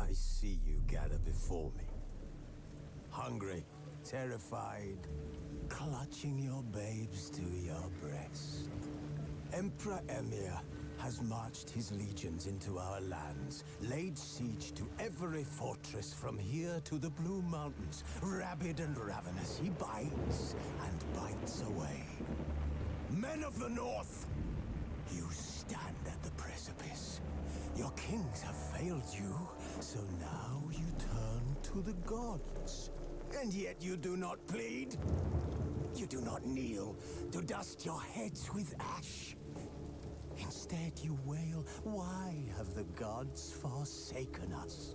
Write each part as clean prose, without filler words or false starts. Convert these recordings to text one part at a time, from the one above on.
I see you gather before me. Hungry, terrified, clutching your babes to your breast. Emperor Emir has marched his legions into our lands, laid siege to every fortress from here to the Blue Mountains. Rabid and ravenous, he bites and bites away. Men of the North, you stand at the precipice. Your kings have failed you, so now you turn to the gods. And yet you do not plead. You do not kneel to dust your heads with ash. Instead you wail, why have the gods forsaken us?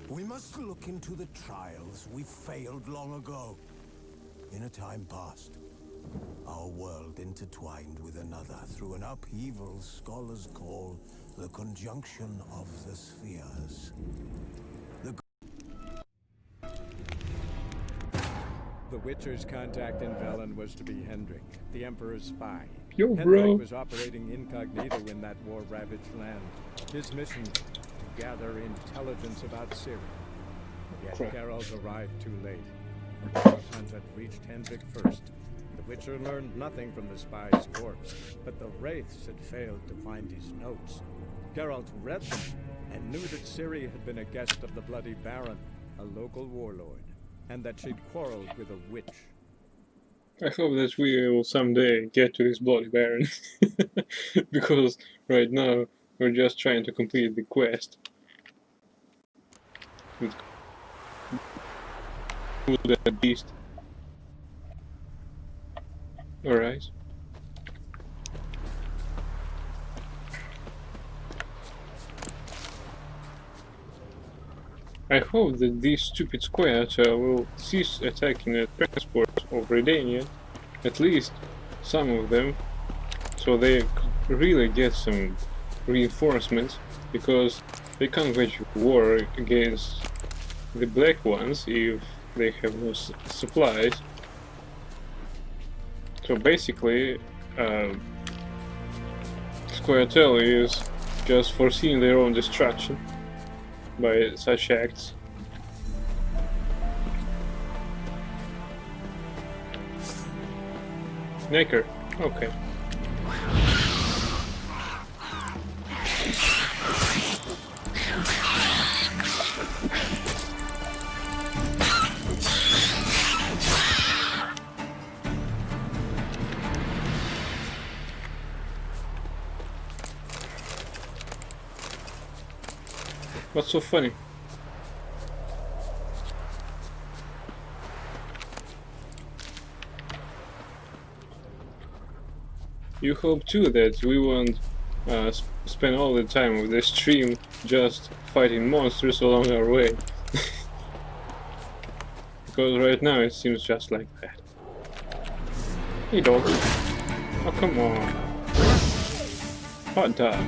We must look into the trials we failed long ago. In a time past, our world intertwined with another through an upheaval scholars call the conjunction of the spheres. The Witcher's contact in Velen was to be Hendrik, the Emperor's spy. Yo, Hendrik bro. was operating incognito in that war-ravaged land. His mission, to gather intelligence about Ciri. Yet Crap. Geralt arrived too late. Hunt had reached Hendrik first. The Witcher learned nothing from the spy's corpse, but the Wraiths had failed to find his notes. Geralt read them and knew that Ciri had been a guest of the Bloody Baron, a local warlord, and that she'd quarreled with a witch. I hope that we will someday get to this Bloody Baron. Because right now we're just trying to complete the quest. With that beast. Alright. I hope that these stupid squares will cease attacking the transports of Redania, at least some of them, so they really get some reinforcements, because they can't wage war against the black ones if they have no supplies. So basically, Squaretel is just foreseeing their own destruction by such acts. Necker, okay. What's so funny? You hope too that we won't spend all the time of the stream just fighting monsters along our way. Because right now it seems just like that. Hey dog. Oh come on. Hot dog.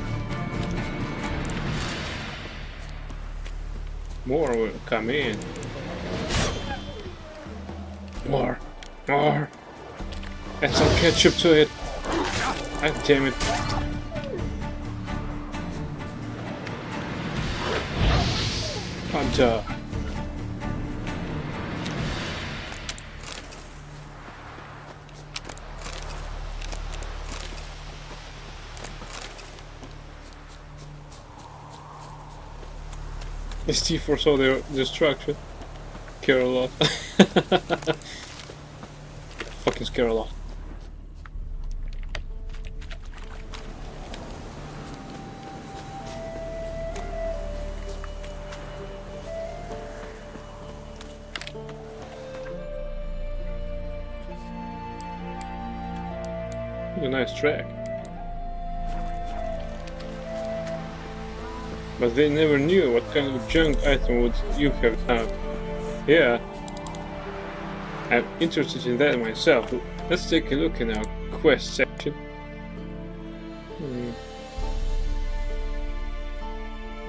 More will come in. More. More. Add some ketchup to it. God damn it. Hot dog. Is T foresaw their destruction? Care a lot. Fucking scare a lot. What a nice track. But they never knew what kind of junk item would you have found. Yeah, I'm interested in that myself. Let's take a look in our quest section.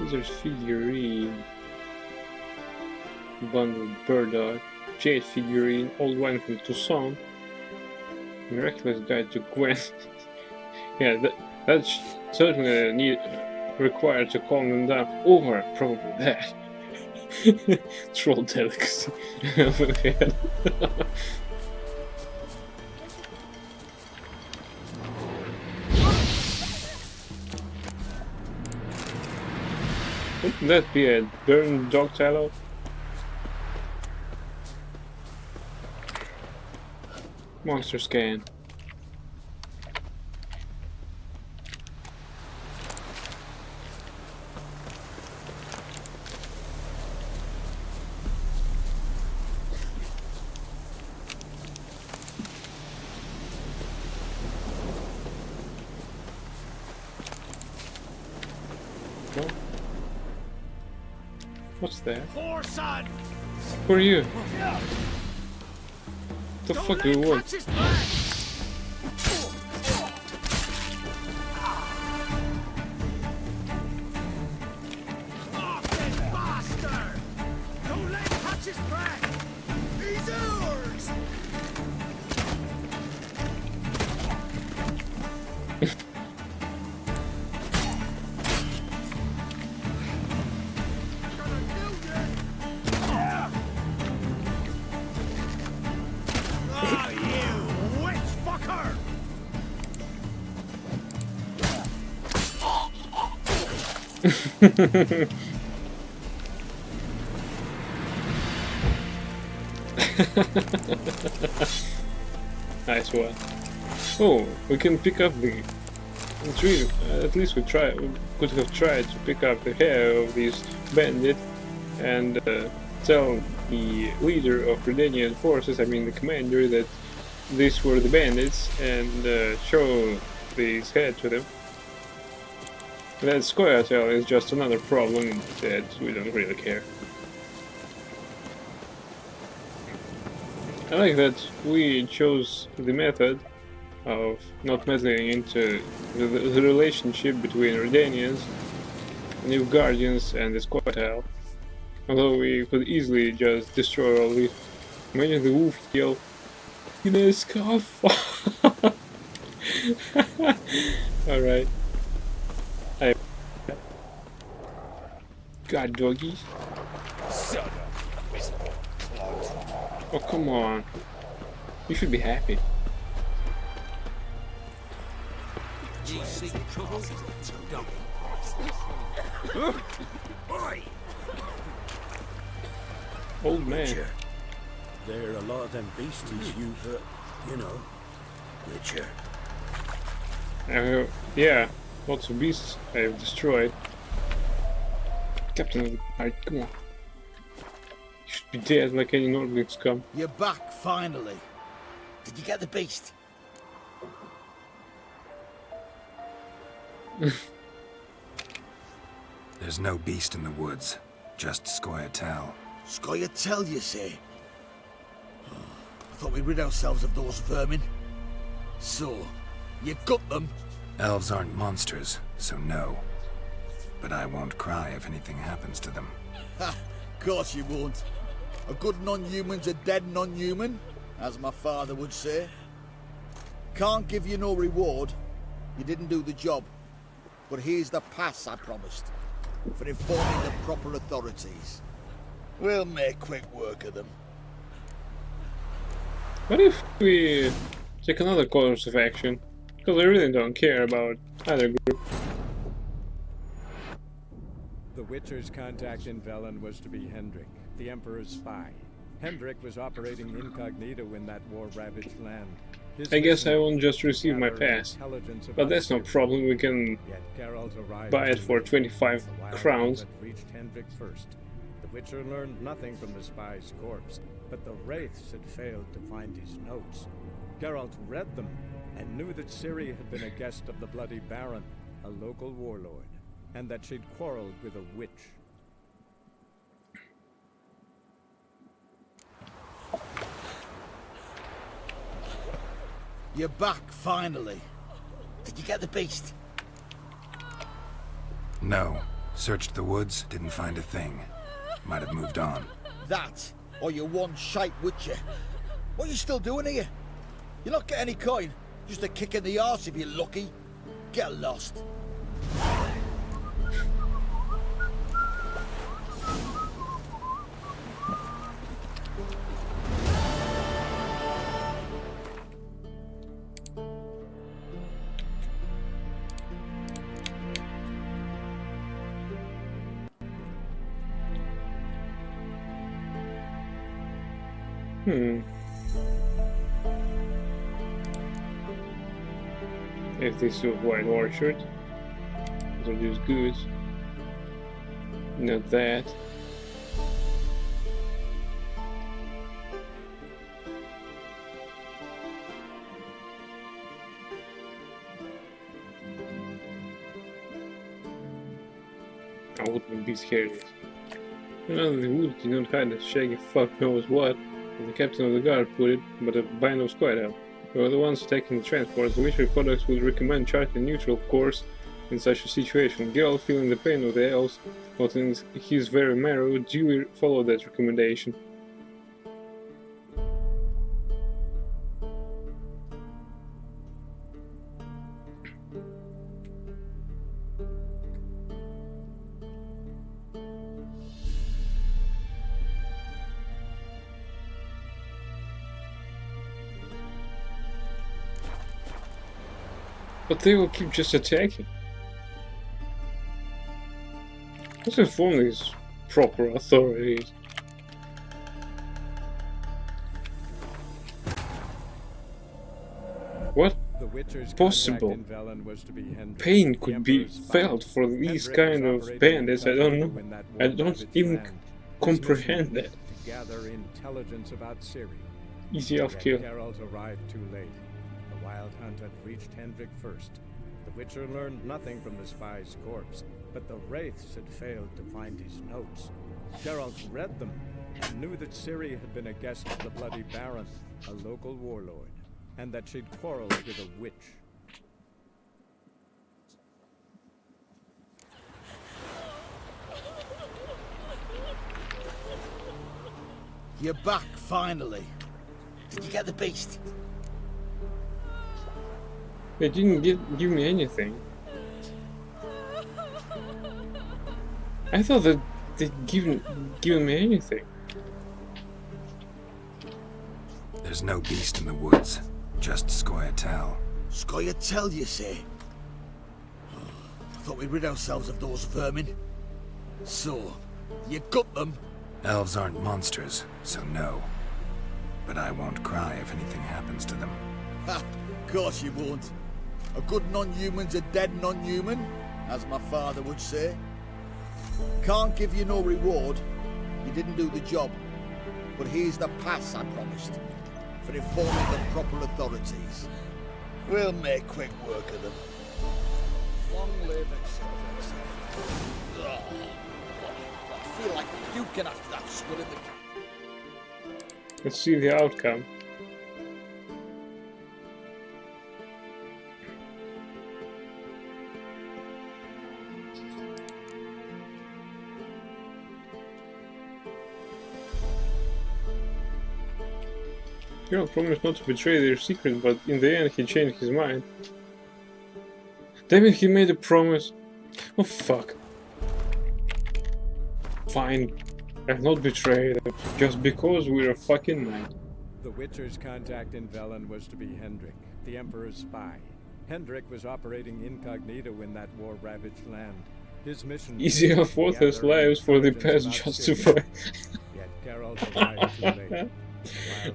Wizard's figurine, bundled Burdock, Jade figurine, old wine from Toussaint, Miraculous Guide to Gwen. Yeah, that's certainly need required to calm them down, or probably that. Troll delicacy. Wouldn't that be a burned dog tallow? Monster scan. No? What's that? Poor son! Who are you? The fuck do you want? Touch his back! Fucking bastard! Don't let him touch his back! He's yours! Nice one. Oh, we can pick up the tree. At least we could have tried to pick up the hair of this bandit and tell the leader of Redanian forces, I mean the commander, that these were the bandits and show his head to them. That Scoia'tael is just another problem that we don't really care. I like that we chose the method of not meddling into the relationship between Redanians, New Guardians and the Scoia'tael. Although we could easily just destroy all these. Imagine the wolf yell in a scarf. Alright. God, doggies. Oh, come on. You should be happy. Old man. Witcher. There are a lot of them beasties you've, you know, Witcher. Yeah, lots of beasts I have destroyed. Captain, alright, come on. You should be dead like any Nordling scum. You're back, finally. Did you get the beast? There's no beast in the woods, just Scoia'tael. Scoia'tael, you say? I thought we rid ourselves of those vermin. So, you got them? Elves aren't monsters, so no. But I won't cry if anything happens to them. Ha! Course you won't. A good non-human's a dead non-human, as my father would say. Can't give you no reward. You didn't do the job. But here's the pass I promised, for informing the proper authorities. We'll make quick work of them. What if we take another course of action? Because I really don't care about either group. The Witcher's contact in Velen was to be Hendrik, the Emperor's spy. Hendrik was operating incognito in that war-ravaged land. I guess I won't just receive my pass. But that's no problem, we can buy it for 25 crowns. Reached Hendrik first. The Witcher learned nothing from the spy's corpse, but the Wraiths had failed to find his notes. Geralt read them and knew that Ciri had been a guest of the Bloody Baron, a local warlord, and that she'd quarreled with a witch. You're back, finally. Did you get the beast? No. Searched the woods, didn't find a thing. Might have moved on. That, or you one shite witcher. What are you still doing here? You're not getting any coin. Just a kick in the arse if you're lucky. Get lost. If this is White Orchard, introduce goods. Not that. I wouldn't be scared. You know, the woods did not hide a shaggy fuck knows what, as the captain of the guard put it, but the Binos quite have. We were the ones taking the transports. The Witcher Codex would recommend charting a neutral course in such a situation. Geralt, feeling the pain of the elves, but in his very marrow, duly followed that recommendation. But they will keep just attacking. Let's inform these proper authorities. What The Witcher's possible contact in Velen was to be Hendrik, pain the could be Emperor's spy. felt for these Hendrik kind was of operating bandits? I don't know. incognito in that I war don't ravaged even land. His comprehend mission that. to gather intelligence about Ciri. Easy off Yet kill. Geralt arrived too late. The Wild Hunt had reached Hendrik first. The Witcher learned nothing from the spy's corpse, but the Wraiths had failed to find his notes. Geralt read them and knew that Ciri had been a guest of the Bloody Baron, a local warlord, and that she'd quarreled with a witch. You're back, finally. Did you get the beast? They didn't give me anything. I thought that they'd given me anything. There's no beast in the woods, just Scoia'tael. Scoia'tael, you say? I thought we'd rid ourselves of those vermin. So, you got them? Elves aren't monsters, so no. But I won't cry if anything happens to them. Ha! Of course you won't. A good non-human's a dead non-human, as my father would say. Can't give you no reward. You didn't do the job. But here's the pass I promised, for informing the proper authorities. We'll make quick work of them. Long live, etc., etc. I feel like puking after that swill in the camp. Let's see the outcome. Geralt promised not to betray their secret, but in the end he changed his mind. Damn it, he made a promise. Oh fuck. Fine, I'll not betray them, just because we're a fucking knight. The Witcher's contact in Velen was to be Hendrik, the Emperor's spy. Hendrik was operating incognito in that war-ravaged land. His mission Easy was of to authors' gather lives for the intelligence past about justify. Ciri. Yet Geralt arrived too late.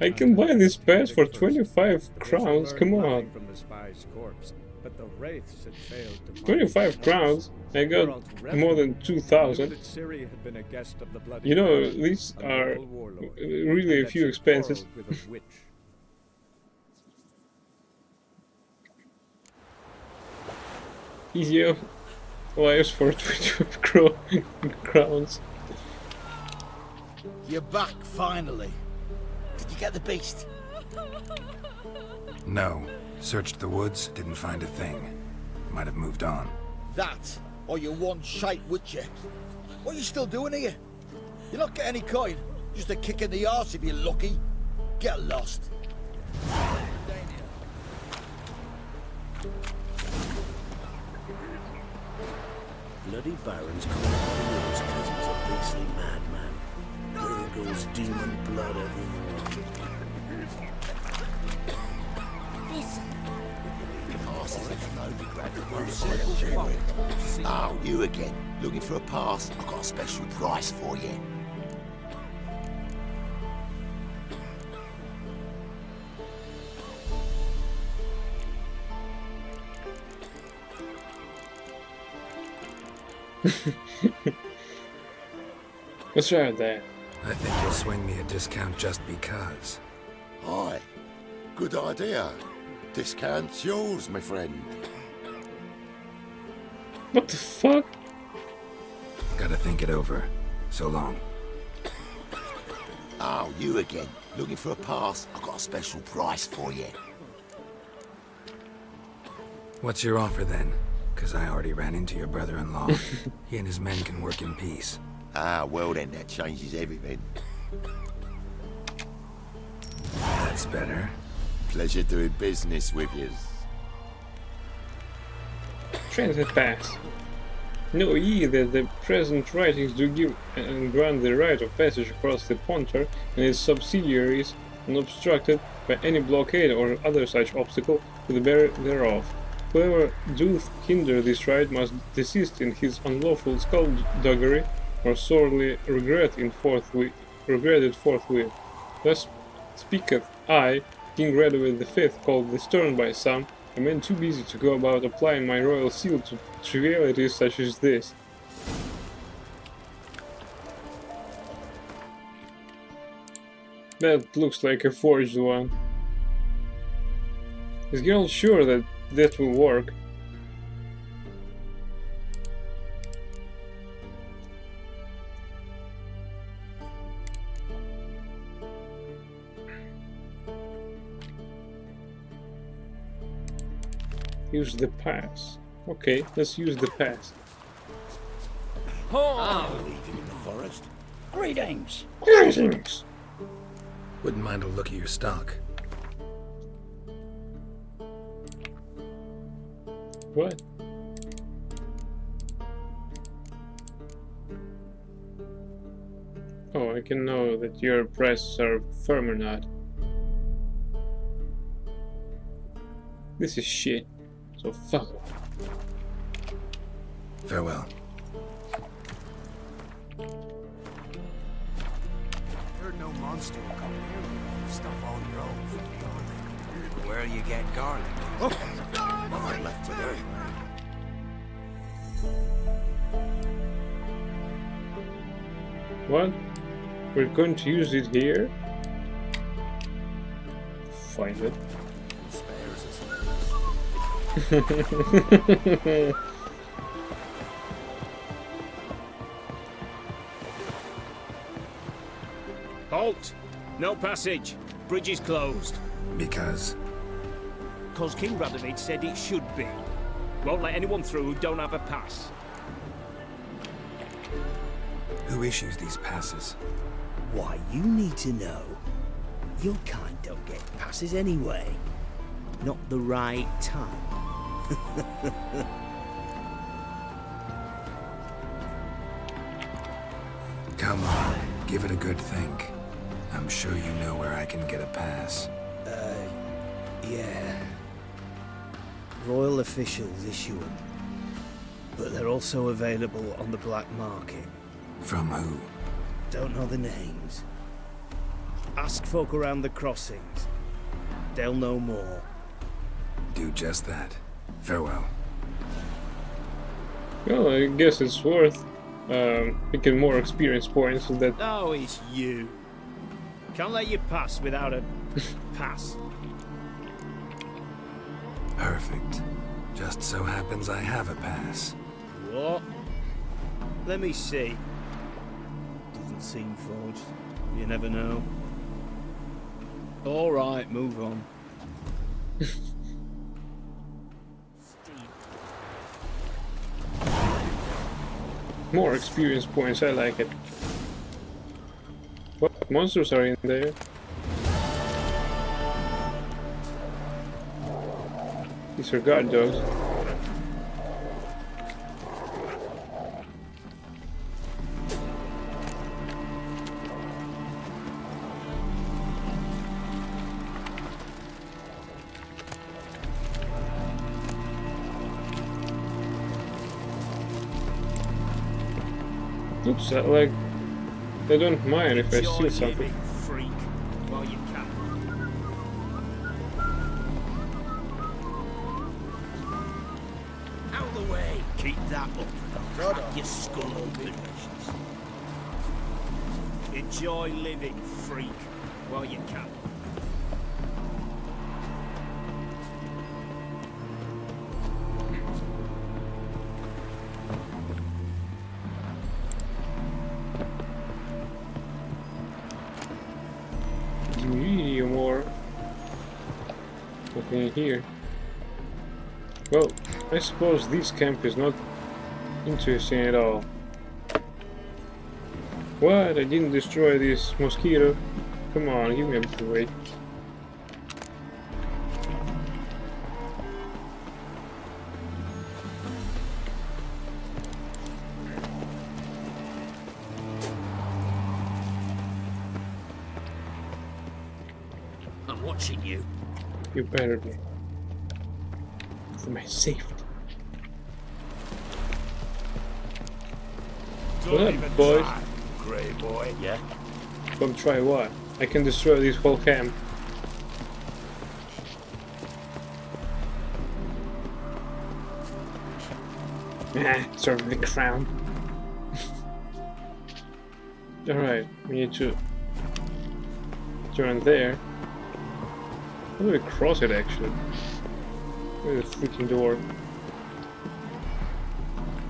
I can buy this pass for 25 crowns, come on. From the spy's corpse, but the Wraiths had failed to find 25 his crowns? I got Geralt read more them. than 2,000. Knew that Ciri had been a guest of the Bloody You know, Baron, these a are local warlord, really and a that few she'd expenses. quarreled with a witch. Easy of lives for 25 crowns. You're back, finally. Did you get the beast? No. Searched the woods, didn't find a thing. Might have moved on. That, or you one shite witcher. What are you still doing here? You're not getting any coin. Just a kick in the arse if you're lucky. Get lost. Bloody Baron's calling out the woods because he's a beastly madman. Gurgles demon blood everywhere. Oh, you again. Looking for a pass? I've got a special price for you. Let's try that. I think you'll swing me a discount just because. Aye. Good idea. Discount's yours, my friend. What the fuck? Gotta think it over. So long. Oh, you again. Looking for a pass? I've got a special price for you. What's your offer then? 'Cause I already ran into your brother-in-law. He and his men can work in peace. Ah, well then, that changes everything. That's better. Pleasure doing business with you. Transit pass. Know ye that the present writings do give and grant the right of passage across the Pontar and its subsidiaries unobstructed by any blockade or other such obstacle to the bearer thereof. Whoever doth hinder this right must desist in his unlawful skullduggery, or sorely regret it forthwith. Thus speaketh I, King Radovid V, called the Stern by some, a man too busy to go about applying my royal seal to trivialities such as this. That looks like a forged one. Is Geralt sure that that will work? Use the pass. Okay, let's use the pass. Leaving in the forest. Greetings. Greetings! Wouldn't mind a look at your stock. What? Oh, I can know that your prices are firm or not. This is shit. So fuck it. Farewell. Heard no monster will come near you. Stuff all your own for garlic. Where you get garlic? Nothing left to do. What? We're going to use it here? Find it. Spares us. Halt! No passage. Bridge is closed. Because Cause King Radovid said it should be. Won't let anyone through who don't have a pass. who issues these passes? Why, you need to know. Your kind don't get passes anyway. Not the right time. Come on, give it a good think. I'm sure you know where I can get a pass. Yeah. Royal officials issue them. But they're also available on the black market. From who? Don't know the names. Ask folk around the crossings. They'll know more. Do just that. Farewell. Well, I guess it's worth picking more experience points so that... Oh, it's you. Can't let you pass without a pass. Perfect. Just so happens I have a pass. What? Let me see. Doesn't seem forged. You never know. All right, move on. More experience points, I like it. What monsters are in there? These are guard dogs. Looks like they don't mind if I steal something. Freak, while you can. Out of the way, Keep that up, and I'll Shut crack up. your skull open. Enjoy living, freak, while you can. Medium or nothing in here. Well, I suppose this camp is not interesting at all. What? I didn't destroy this mosquito? Come on, give me a break. I'm watching you. You better be. For my safety. What up, boys? Grey boy. Yeah? Come try what? I can destroy this whole camp. Serve the crown. Alright, we need to turn there. How do we cross it actually? Where's the freaking door?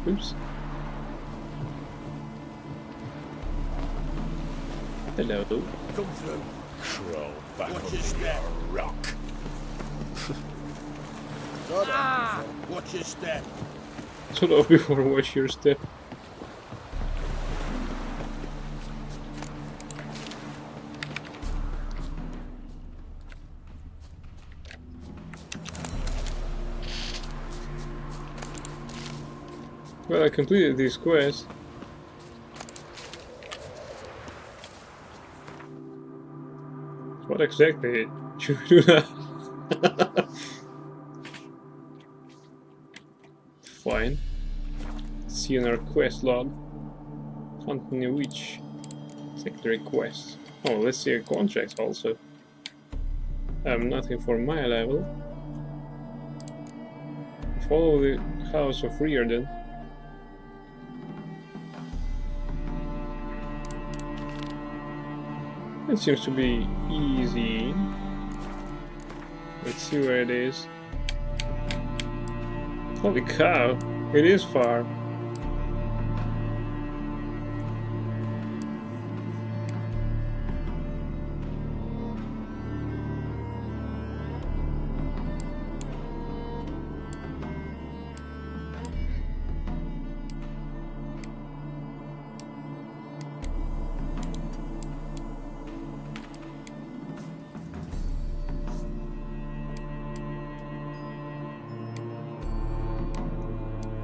Oops. Hello. Come through. Crawl back Watch under your step. your rock. Shut up. Watch your step. Shut up before watch your step. Well, I completed this quest. What exactly should we do now? Fine. See in our quest log. Hunting a witch. Secondary quest. Oh, let's see our contracts also. Nothing for my level. Follow the House of Riordan. It seems to be easy. Let's see where it is. Holy cow, it is far.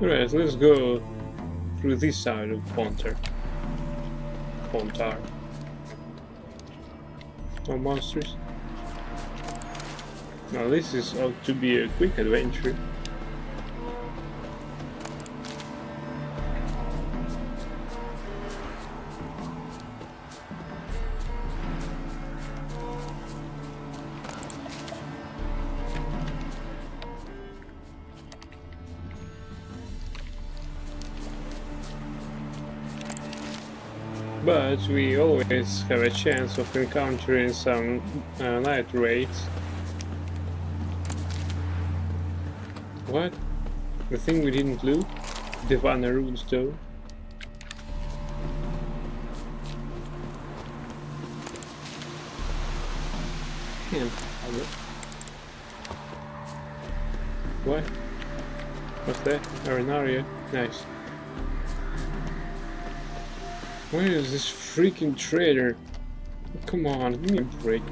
Alright, let's go through this side of Pontar. No monsters. Now this is out to be a quick adventure. But we always have a chance of encountering some night raids. What? The thing we didn't loot? Divana runes though. What? What's that? Arenaria? Nice. Where is this freaking trader? Come on, give me a break.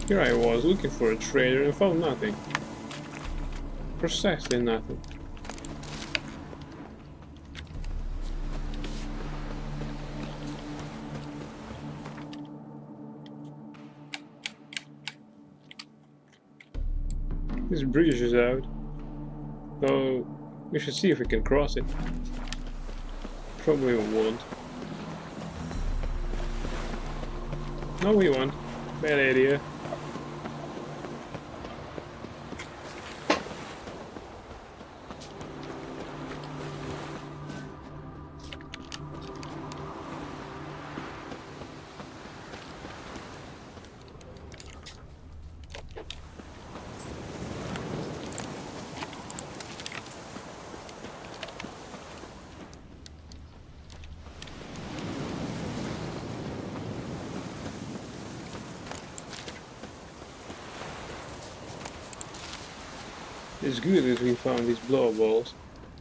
Here I was looking for a trader and found nothing. Precisely nothing. This bridge is out, so we should see if we can cross it. Probably we won't. No, we won't. Bad idea. It's good that we found these blow balls.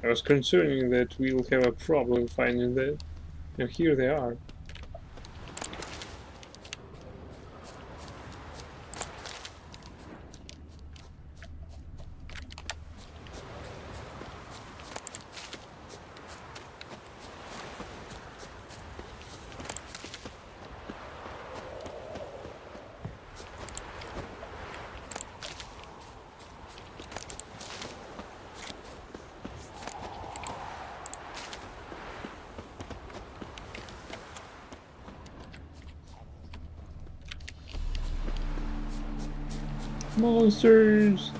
I was concerning that we'll have a problem finding them, and here they are. Monsters!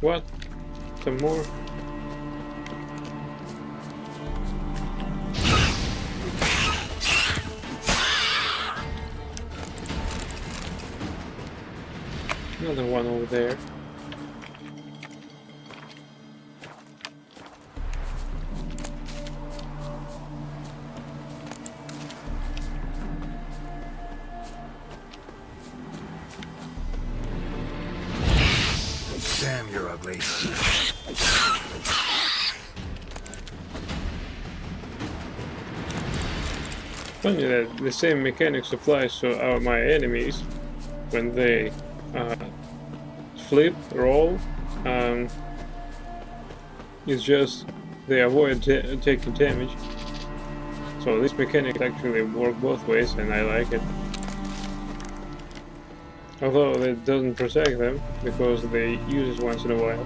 What? Some more? Another one over there. Damn, you're ugly. Funny that the same mechanics applies to my enemies when they flip, roll. It's just they avoid taking damage. So this mechanic actually works both ways, and I like it. Although it doesn't protect them, because they use it once in a while.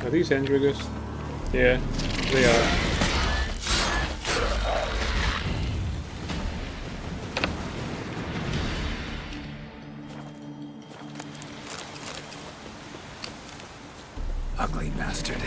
Are these Endrigus? Yeah, they are. Ugly bastard.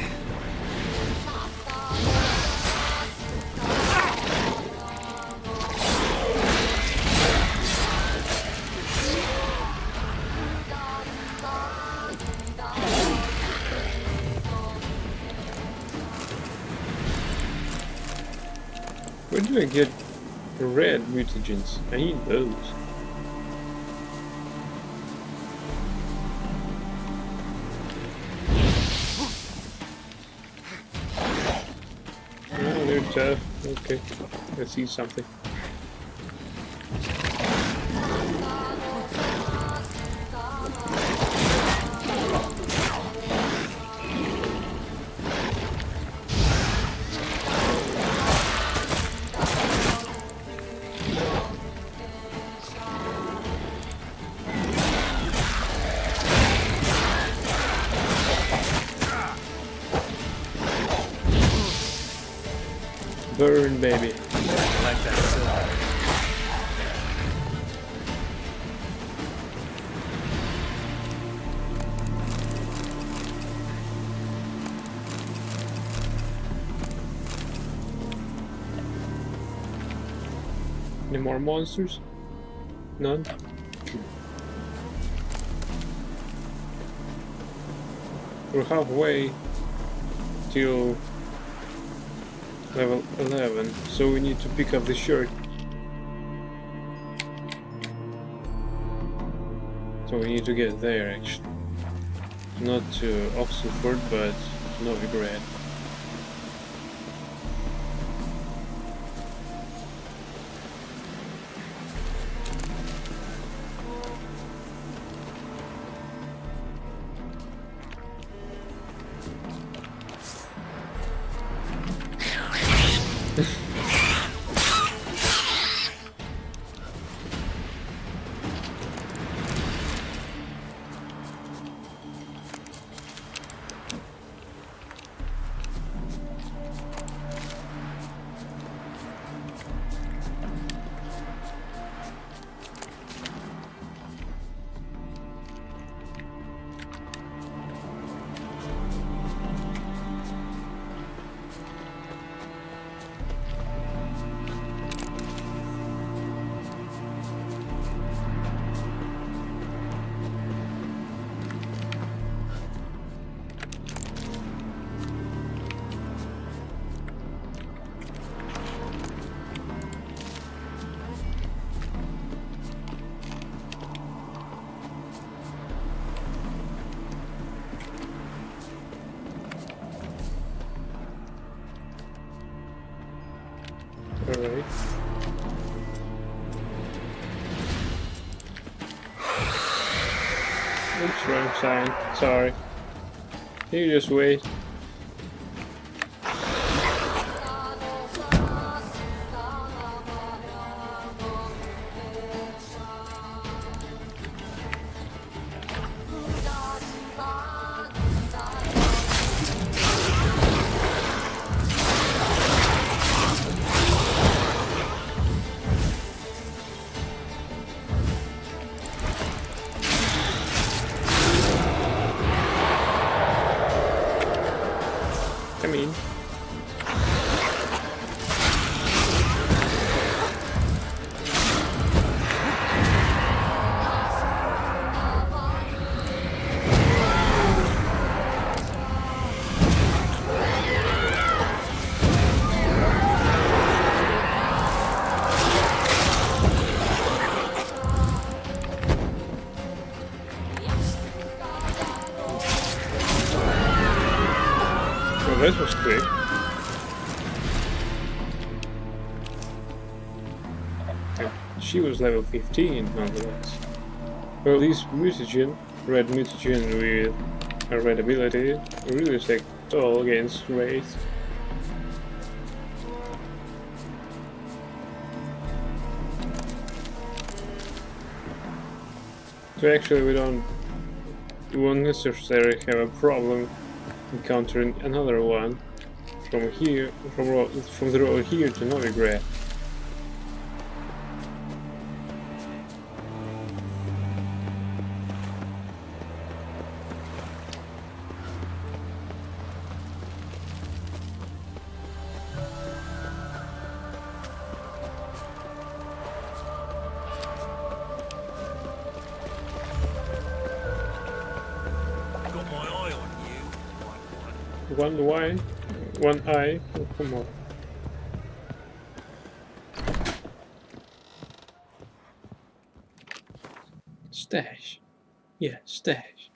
Where do I get red mutagens? I need those. Oh, they're tough. Okay, let's see something. Burn, baby. Like that silver. Any more monsters? None? We're halfway till level 11, so we need to pick up the shirt. So we need to get there actually. Not to Oxenford, but Novigrad. Oops, wrong sign. Sorry. Can you just wait? Come in. Well, that was quick. Yeah, she was level 15 nonetheless. Well, this mutagen, red mutagen with a red ability, really take toll against Wraith. So actually we won't necessarily have a problem encountering another one from here, from the road here to Novigrad. Got my eye on you. One Y, one eye. Oh, come on. Stash. Yeah, stash.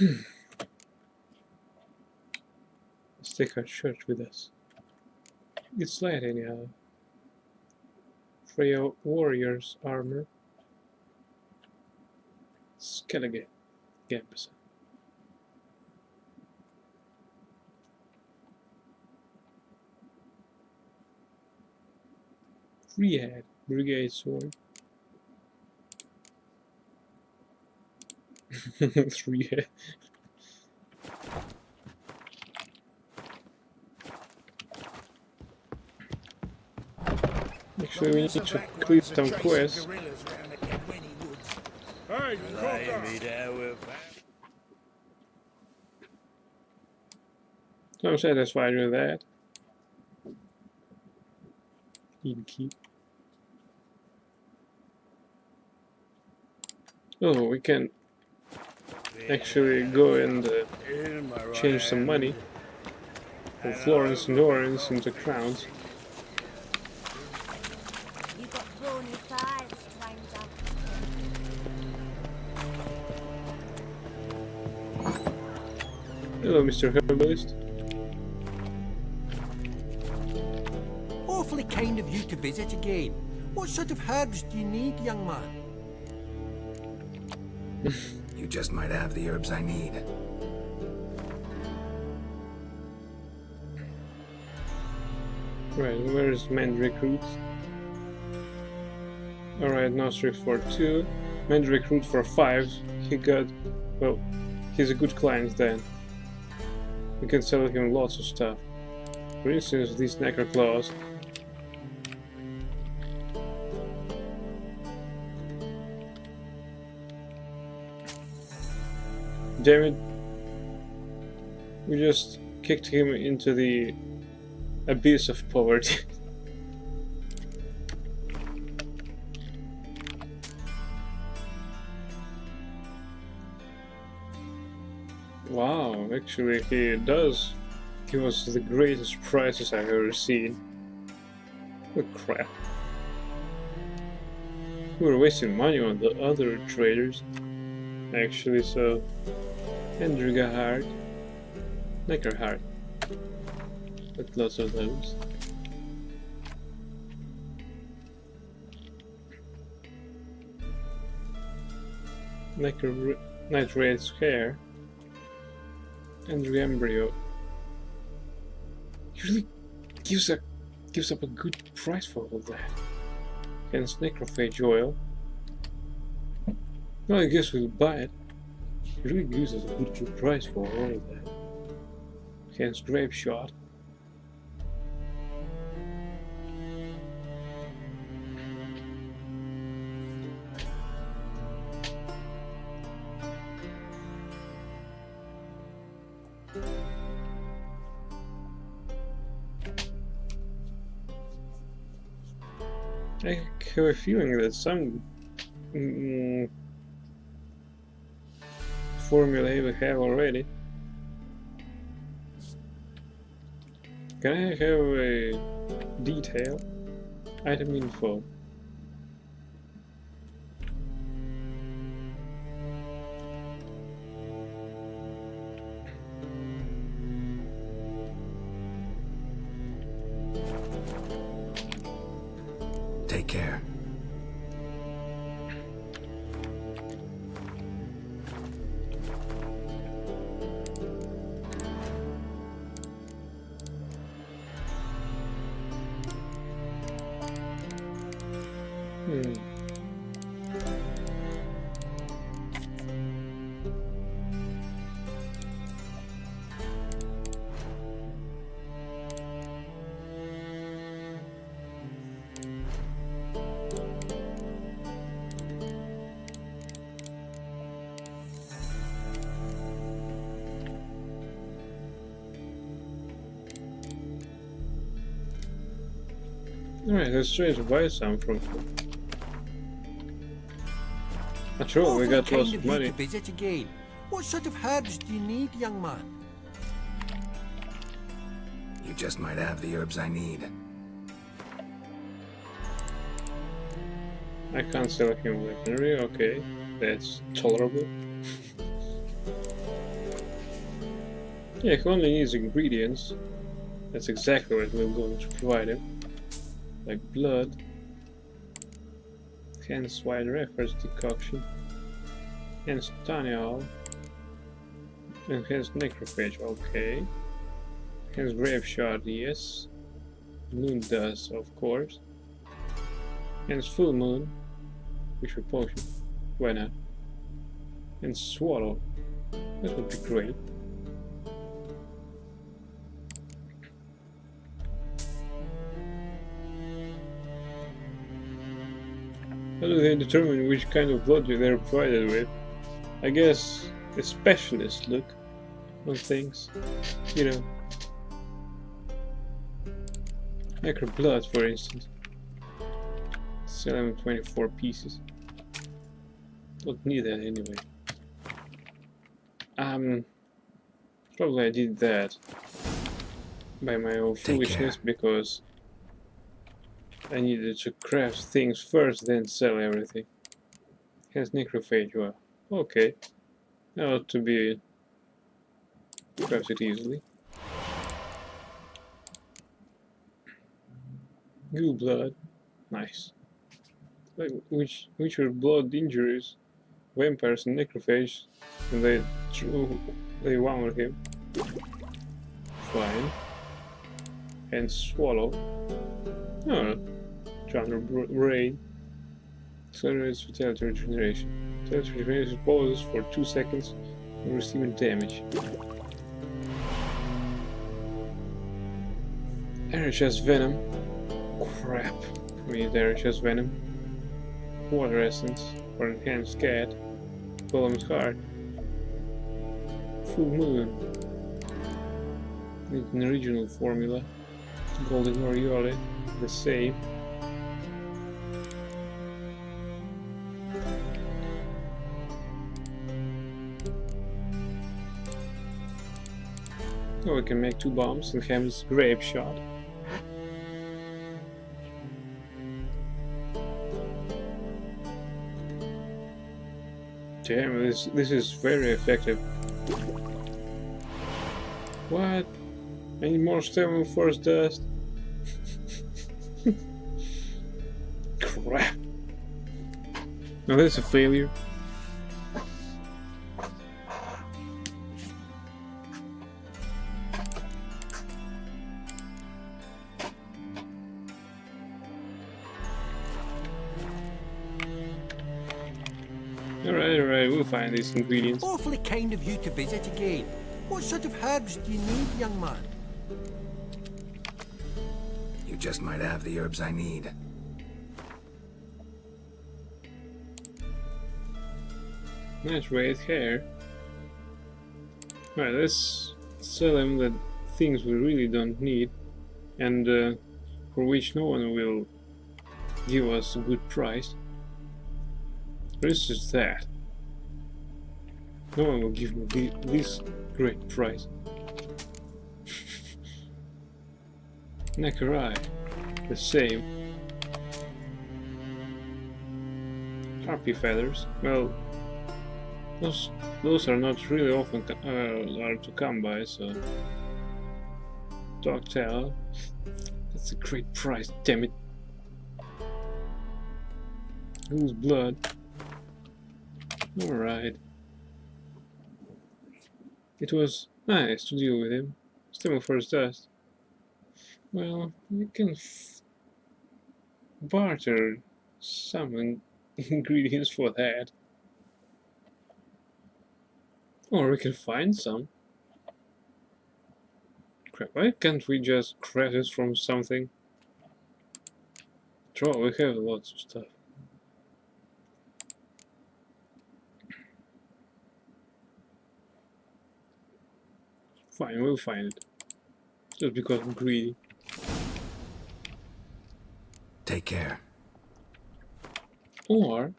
Let's take our church with us. It's light anyhow. Freya warrior's armor. Skellige. Gambus. Freehead. Brigade sword. 3 Actually, we need to complete some quests. So I'm satisfied with that. Need to keep. Oh, we can actually go and change some money from florins and orens into crowns. You got brawny thighs, stranger. Hello, Mr. Herbalist. Awfully kind of you to visit again. What sort of herbs do you need, young man? You just might have the herbs I need. Right, where's Mend Recruit? Alright, Nostri for 2. Mend Recruit for 5. He got... well, he's a good client then. We can sell him lots of stuff. For instance, these Necker Claws. Damn it. We just kicked him into the abyss of poverty. Wow, actually he does give us the greatest prices I've ever seen. Oh crap. We were wasting money on the other traders. Actually, so... Endrigahard. Neckarhard. But lots of those. Nitrate's hair and the embryo usually gives up a good price for all that. Hence necrophage oil. Well, I guess we'll buy it. It really gives us a good price for all of that. Hence grape shot. I have a feeling that some formulae we have already. Can I have a detail? Item info. Take care. Alright, let's try to buy some from him. After all, we got lots of money. To visit again. What sort of herbs do you need, young man? You just might have the herbs I need. I can't sell him weaponry, okay. That's tolerable. Yeah, he only needs ingredients. That's exactly what we're going to provide him. Like blood, hence wider efforts decoction, hence Tanial, and hence necrophage, okay, hence grave shard, yes, moon dust, of course, hence full moon, which we potion, why not, and swallow, that would be great. How do they determine which kind of blood they're provided with? I guess a specialist look on things, you know. Necro blood, for instance. Sell them 24 pieces. Don't need that anyway. Probably I did that by my own foolishness because I needed to craft things first, then sell everything. Hence necrophage oil. Okay. That ought to be crafted easily. Goo blood. Nice. Like, which are blood injuries, vampires and necrophage, and they wound him. Fine. And swallow. Oh. Thunder Rain accelerates fatality regeneration. Fatality regeneration pauses for 2 seconds and receiving damage. RHS Venom. Crap. We need RHS Venom. Water Essence for Enhanced Cat. Golem's Heart. Full Moon. Need an original formula. Golden Oriole. The same. Oh, we can make 2 bombs and have this grape shot. Damn, this is very effective. What? Any more Stable Force dust? Crap. Now that's a failure. Alright, we'll find these ingredients. Awfully kind of you to visit again. What sort of herbs do you need, young man? You just might have the herbs I need. Nice red hair. Alright, let's sell him the things we really don't need and for which no one will give us a good price. This is that. No one will give me this great price. Nakarai, the same. Harpy feathers. Well, those are not really often hard to come by. So, dog tail. That's a great price. Damn it. Whose blood? Alright. It was nice to deal with him. Stable Force dust. Well, we can barter some ingredients for that. Or we can find some. Crap, why can't we just craft it from something? After all, we have lots of stuff. Fine, we'll find it. Just because I'm greedy. Take care. Or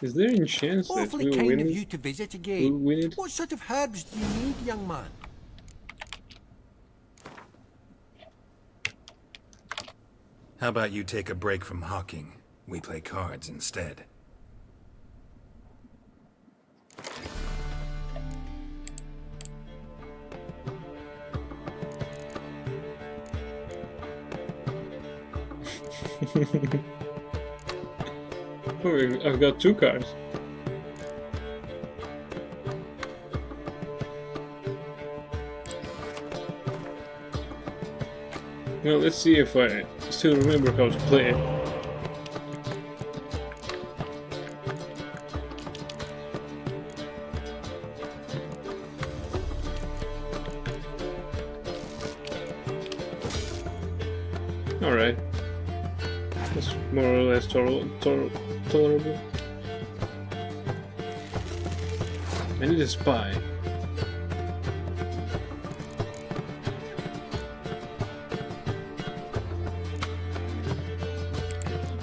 is there any chance that Awfully we'll kind win of it? you to visit We'll again. win it? What sort of herbs do you need, young man? How about you take a break from hawking? We play cards instead. Oh, I've got 2 cards. Well, let's see if I still remember how to play it. Alright. That's more or less tolerable. I need a spy.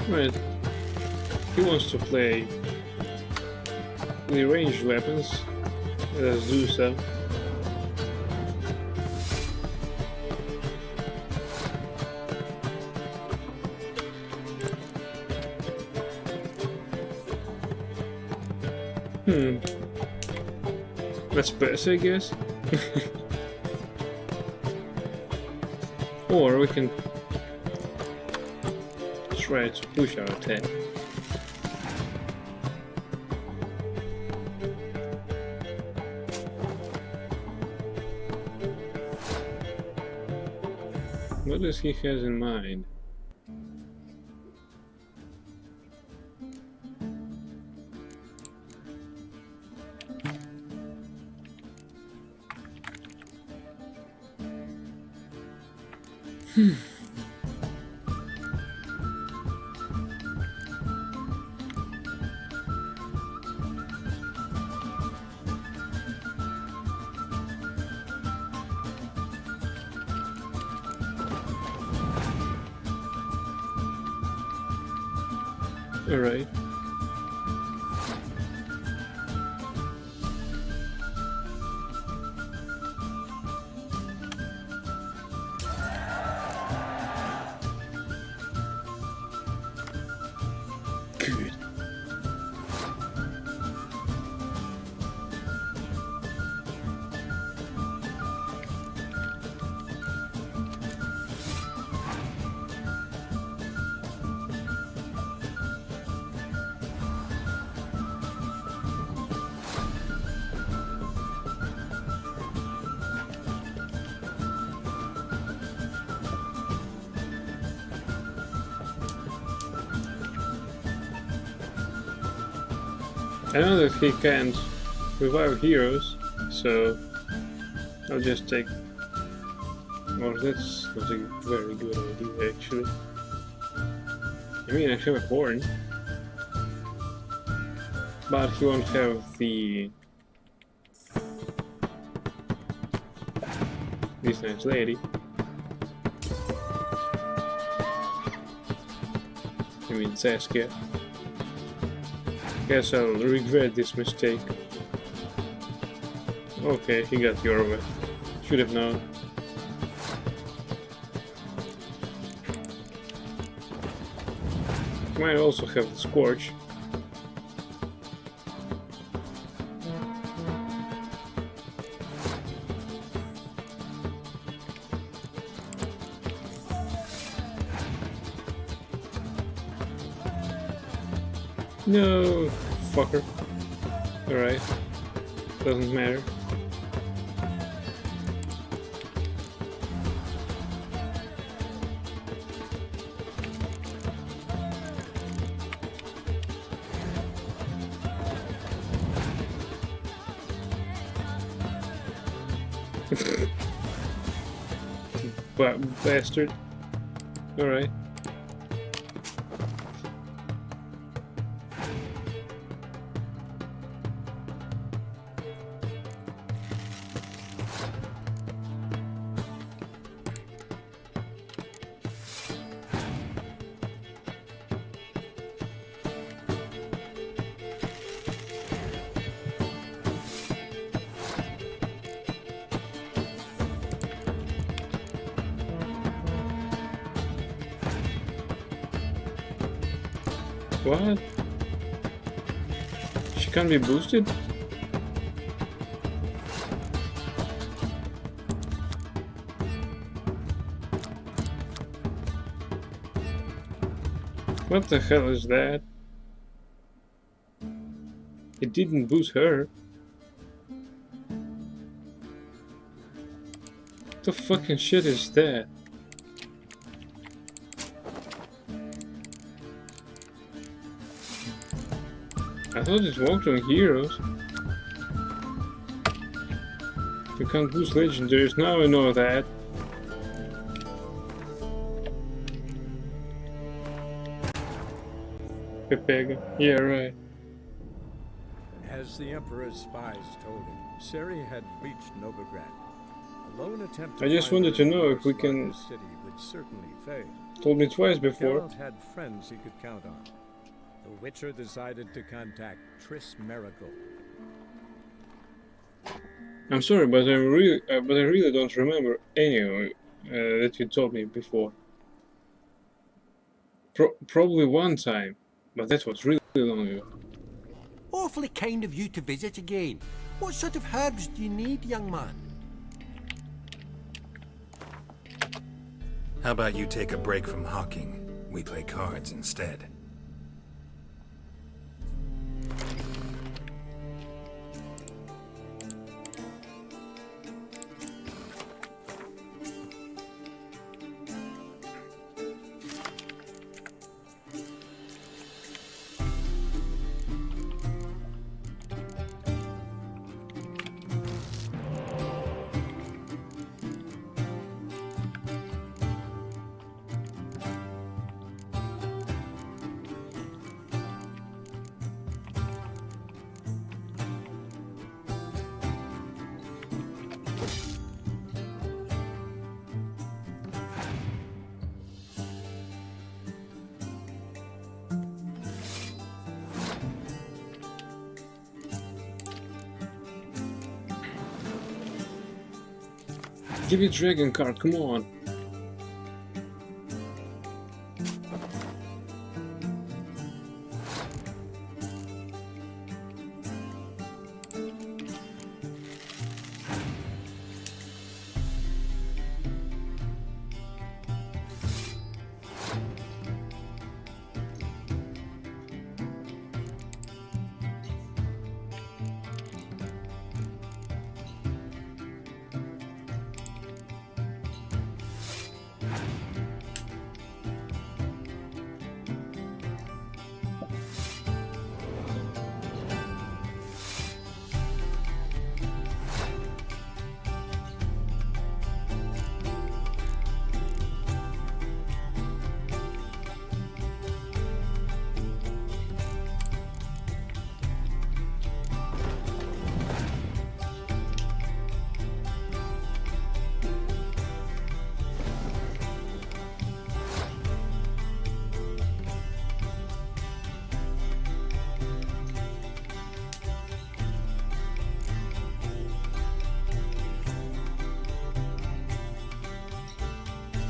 Right. He wants to play with ranged weapons. Let's do so. That's best, I guess. Or we can try to push our attack. What does he have in mind? All right. Good. I know that he can't revive heroes, so I'll just take... Well, that's not a very good idea, actually. I mean, I have a horn, but he won't have the... this nice lady. I mean, Saskia. Guess I'll regret this mistake. Okay, he got Yorva. Should have known. Might also have the Scorch. No, fucker. Alright. Doesn't matter. Bastard. Alright. What? She can't be boosted? What the hell is that? It didn't boost her. What the fucking shit is that? I thought it walked on heroes. You can't boost legendaries, now I know that. Pepega, yeah, right. As the Emperor's spies told him, Ciri had reached Novigrad. A lone attempt to I just find wanted her to know in if we the can... city would certainly fail. Told me twice before. Geralt had friends he could count on. The Witcher decided to contact Triss Merigold. I'm sorry, but I really don't remember any that you told me before. Probably one time, but that was really long ago. Awfully kind of you to visit again. What sort of herbs do you need, young man? How about you take a break from hawking? We play cards instead. Give me a dragon card, come on.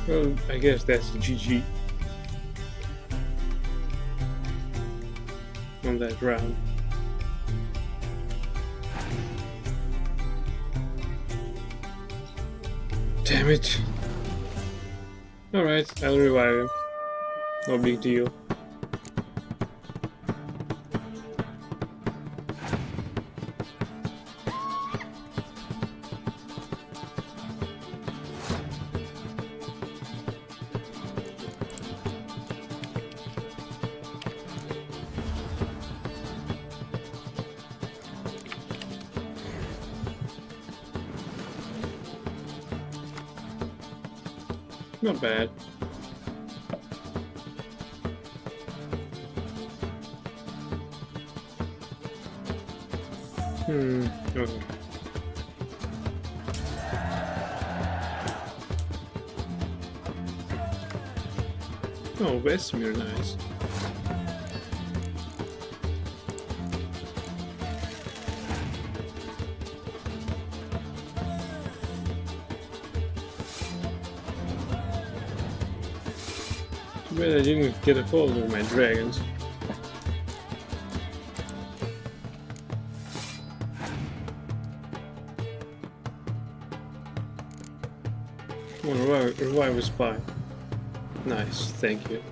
Well, I guess that's GG on that round. Damn it. Alright, I'll revive him. No big deal. Not bad. Okay. Oh, Vesemir, nice. Too bad I didn't get a hold of my dragons. Come on, revive a spy. Nice, thank you.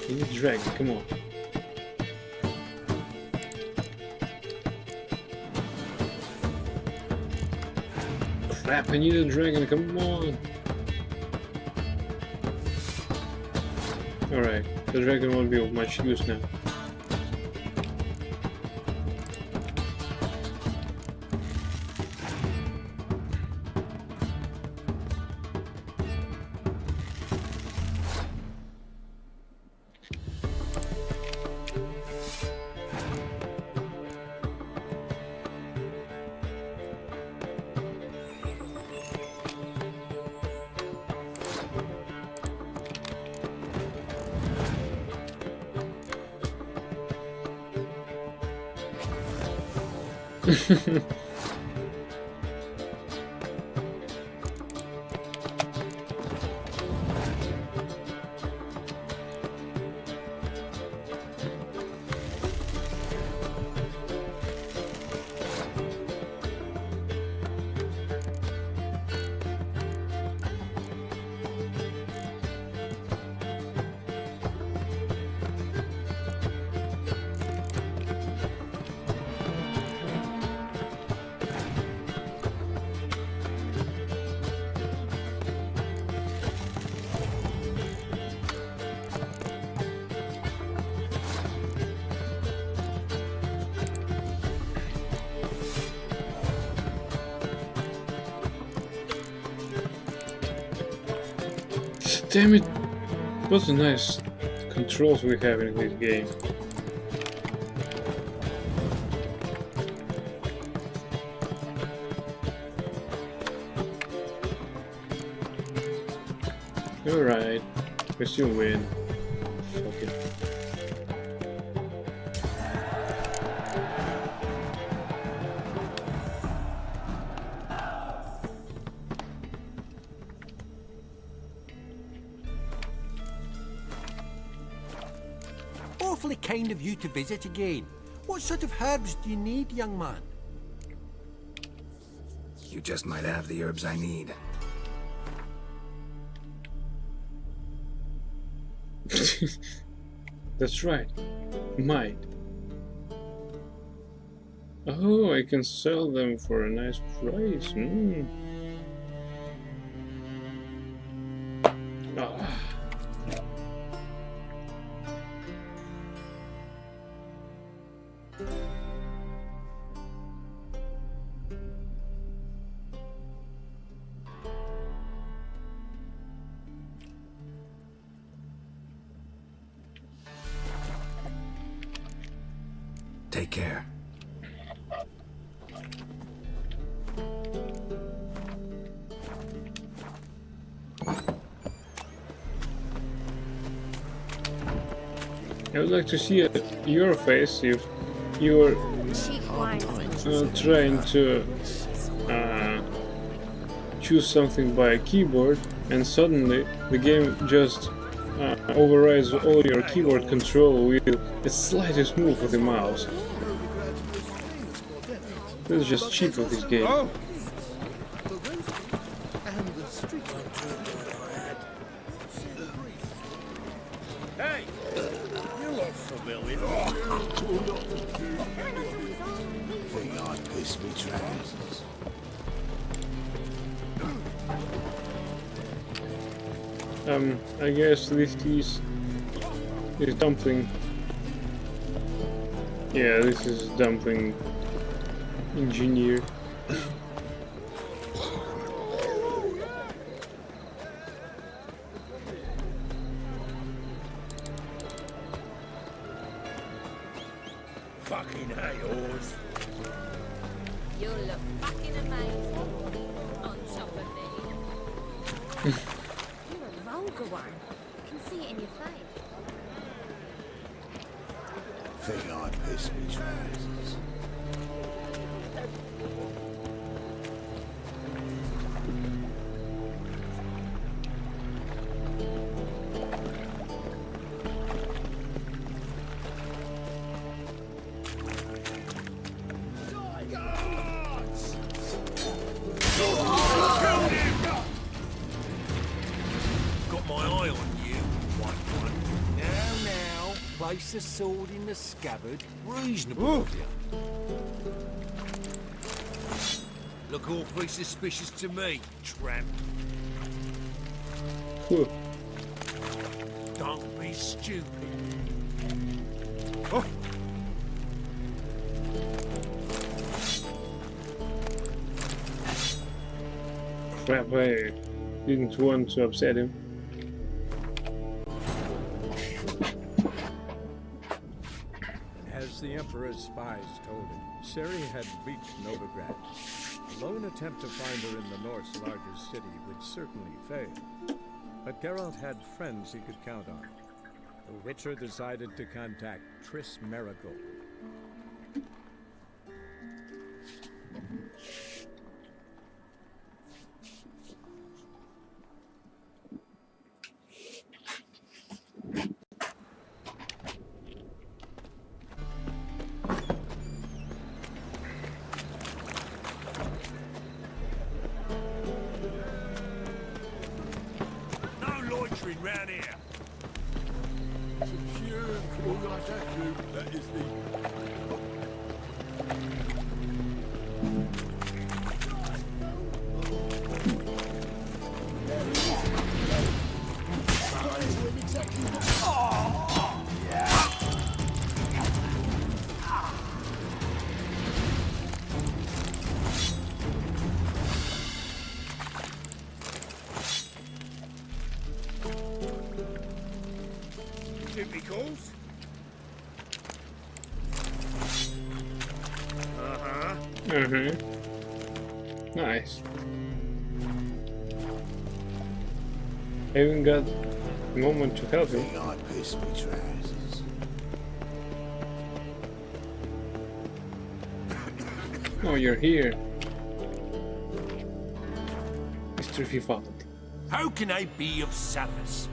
You need dragon, come on. Crap, I need a dragon, come on! Alright, the dragon won't be of much use now. Damn it! What a nice controls we have in this game. Alright, we still win. Fuck it. Awfully kind of you to visit again. What sort of herbs do you need, young man? You just might have the herbs I need. That's right. Might. Oh, I can sell them for a nice price. Ah. Take care. I would like to see your face if you're Cheap wines. trying to choose something by a keyboard and suddenly the game just overrides all your keyboard control with the slightest move of the mouse. That's just cheap of this game. Hey! You look familiar. Think I'd piss me trousers. I guess this is dumpling. Yeah, this is dumpling engineer. Fucking yours. You look fucking amazing. On top of me. You're a vulgar one. I can see it in your face. Think I'd piss me trousers. Got my eye on you, white one. Now, place the sword in the scabbard. Reasonable of you. Look awfully suspicious to me, tramp. Whew. Don't be stupid. Crap, I didn't want to upset him. As the Emperor's spies told him, Ciri had reached Novigrad. A lone attempt to find her in the North's largest city would certainly fail. But Geralt had friends he could count on. The Witcher decided to contact Triss Merigold. No loitering round here. That is the... Typicals. Uh-huh. Nice. I even got a moment to help him. Think I'd piss me trousers. Oh, you're here. Mr. Vivaldi. How can I be of service?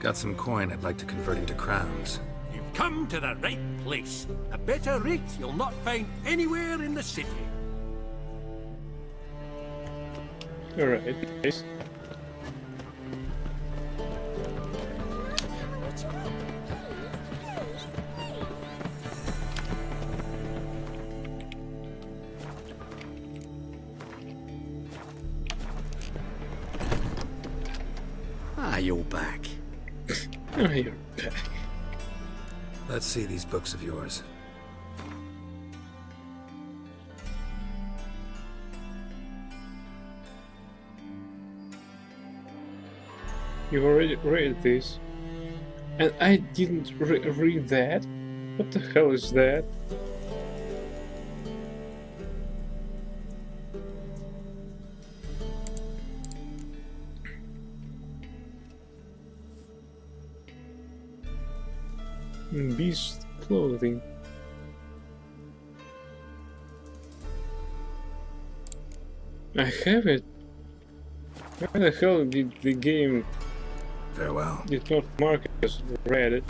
Got some coin I'd like to convert into crowns. You've come to the right place. A better rate you'll not find anywhere in the city. Alright, nice. Ah, you're back. Oh, you're back. Let's see these books of yours. You've already read this. And I didn't read that? What the hell is that? in beast clothing. I have it. Why the hell did the game Farewell. did not mark it as read?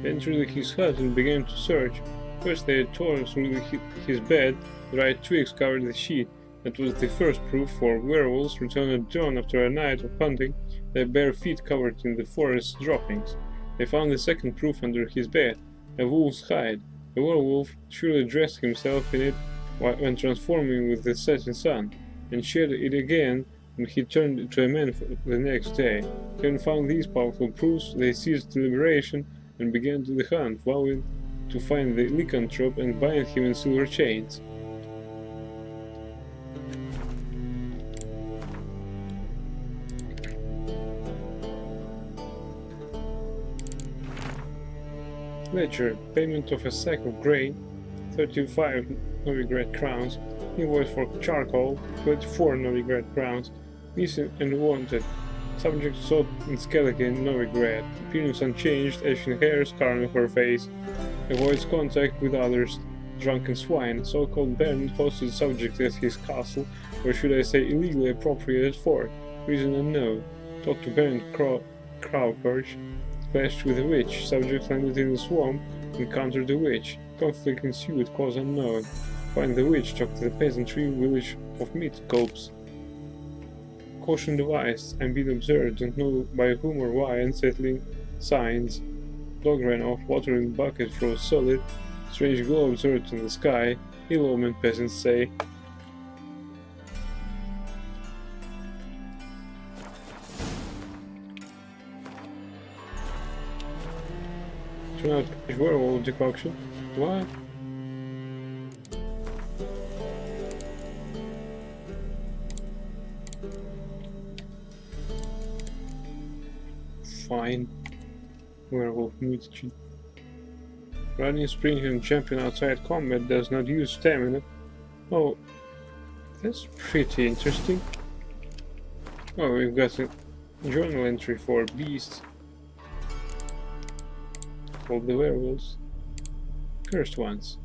Entered his hut and began to search. First they had torn through his bed, dried twigs covered the sheet. That was the first proof, for werewolves return at dawn after a night of hunting, their bare feet covered in the forest droppings. They found the second proof under his bed, a wolf's hide. The werewolf surely dressed himself in it when transforming with the setting sun, and shed it again when he turned to a man for the next day. Having found these powerful proofs, they ceased deliberation and began the hunt, vowing to find the lycanthrope and bind him in silver chains. Ledger, payment of a sack of grain, 35 Novigrad crowns, invoice for charcoal, 24 Novigrad crowns, missing and wanted, subject sought in Skellige, Novigrad, appearance unchanged, ashen hair, scarring of her face, avoids contact with others, drunken swine, so-called baron hosted subject at his castle, or should I say illegally appropriated fort, reason unknown, talked to Baron Crowperch, clashed with a witch, subject landed in the swamp, encountered the witch, conflict ensued, cause unknown, find the witch, talked to the peasantry, village of Midcopes. Caution devised, I'm being observed, don't know by whom or why, unsettling signs. Dog ran off, water in bucket froze solid, strange glow observed in the sky, ill-omened peasants say. Turn out werewolf decoction. What? Fine. Werewolf mutagen. Running, sprinting, and jumping outside combat does not use stamina. Oh, that's pretty interesting. Oh, we've got a journal entry for beasts. Called the werewolves. Cursed ones.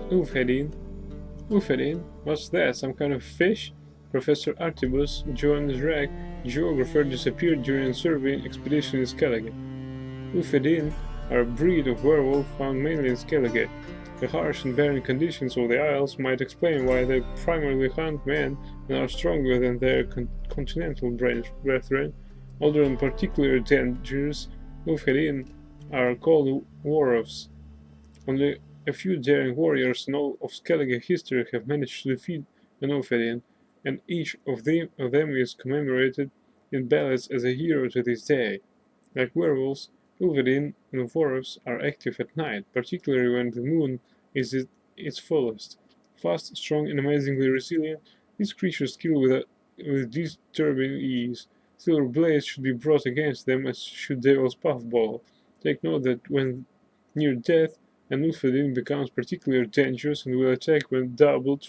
Ulfhedin. Ulfhedin? What's that? Some kind of fish? Professor Artibus, Johannes Rag, geographer, disappeared during a surveying expedition in Skellige. Ulfhedin are a breed of werewolf found mainly in Skellige. The harsh and barren conditions of the Isles might explain why they primarily hunt men and are stronger than their continental brethren. Older and particularly dangerous, Ulfhedin are called Warofs. Only a few daring warriors in all of Skellige history have managed to defeat an Ulfhedin, and each of them is commemorated in ballads as a hero to this day. Like werewolves, Ulfhedin and Warofs are active at night, particularly when the moon is at its fullest. Fast, strong, and amazingly resilient, these creatures kill with disturbing ease. Silver blades should be brought against them, as should Devil's Puffball. Take note that when near death, an Ulfhedin becomes particularly dangerous and will attack when doubled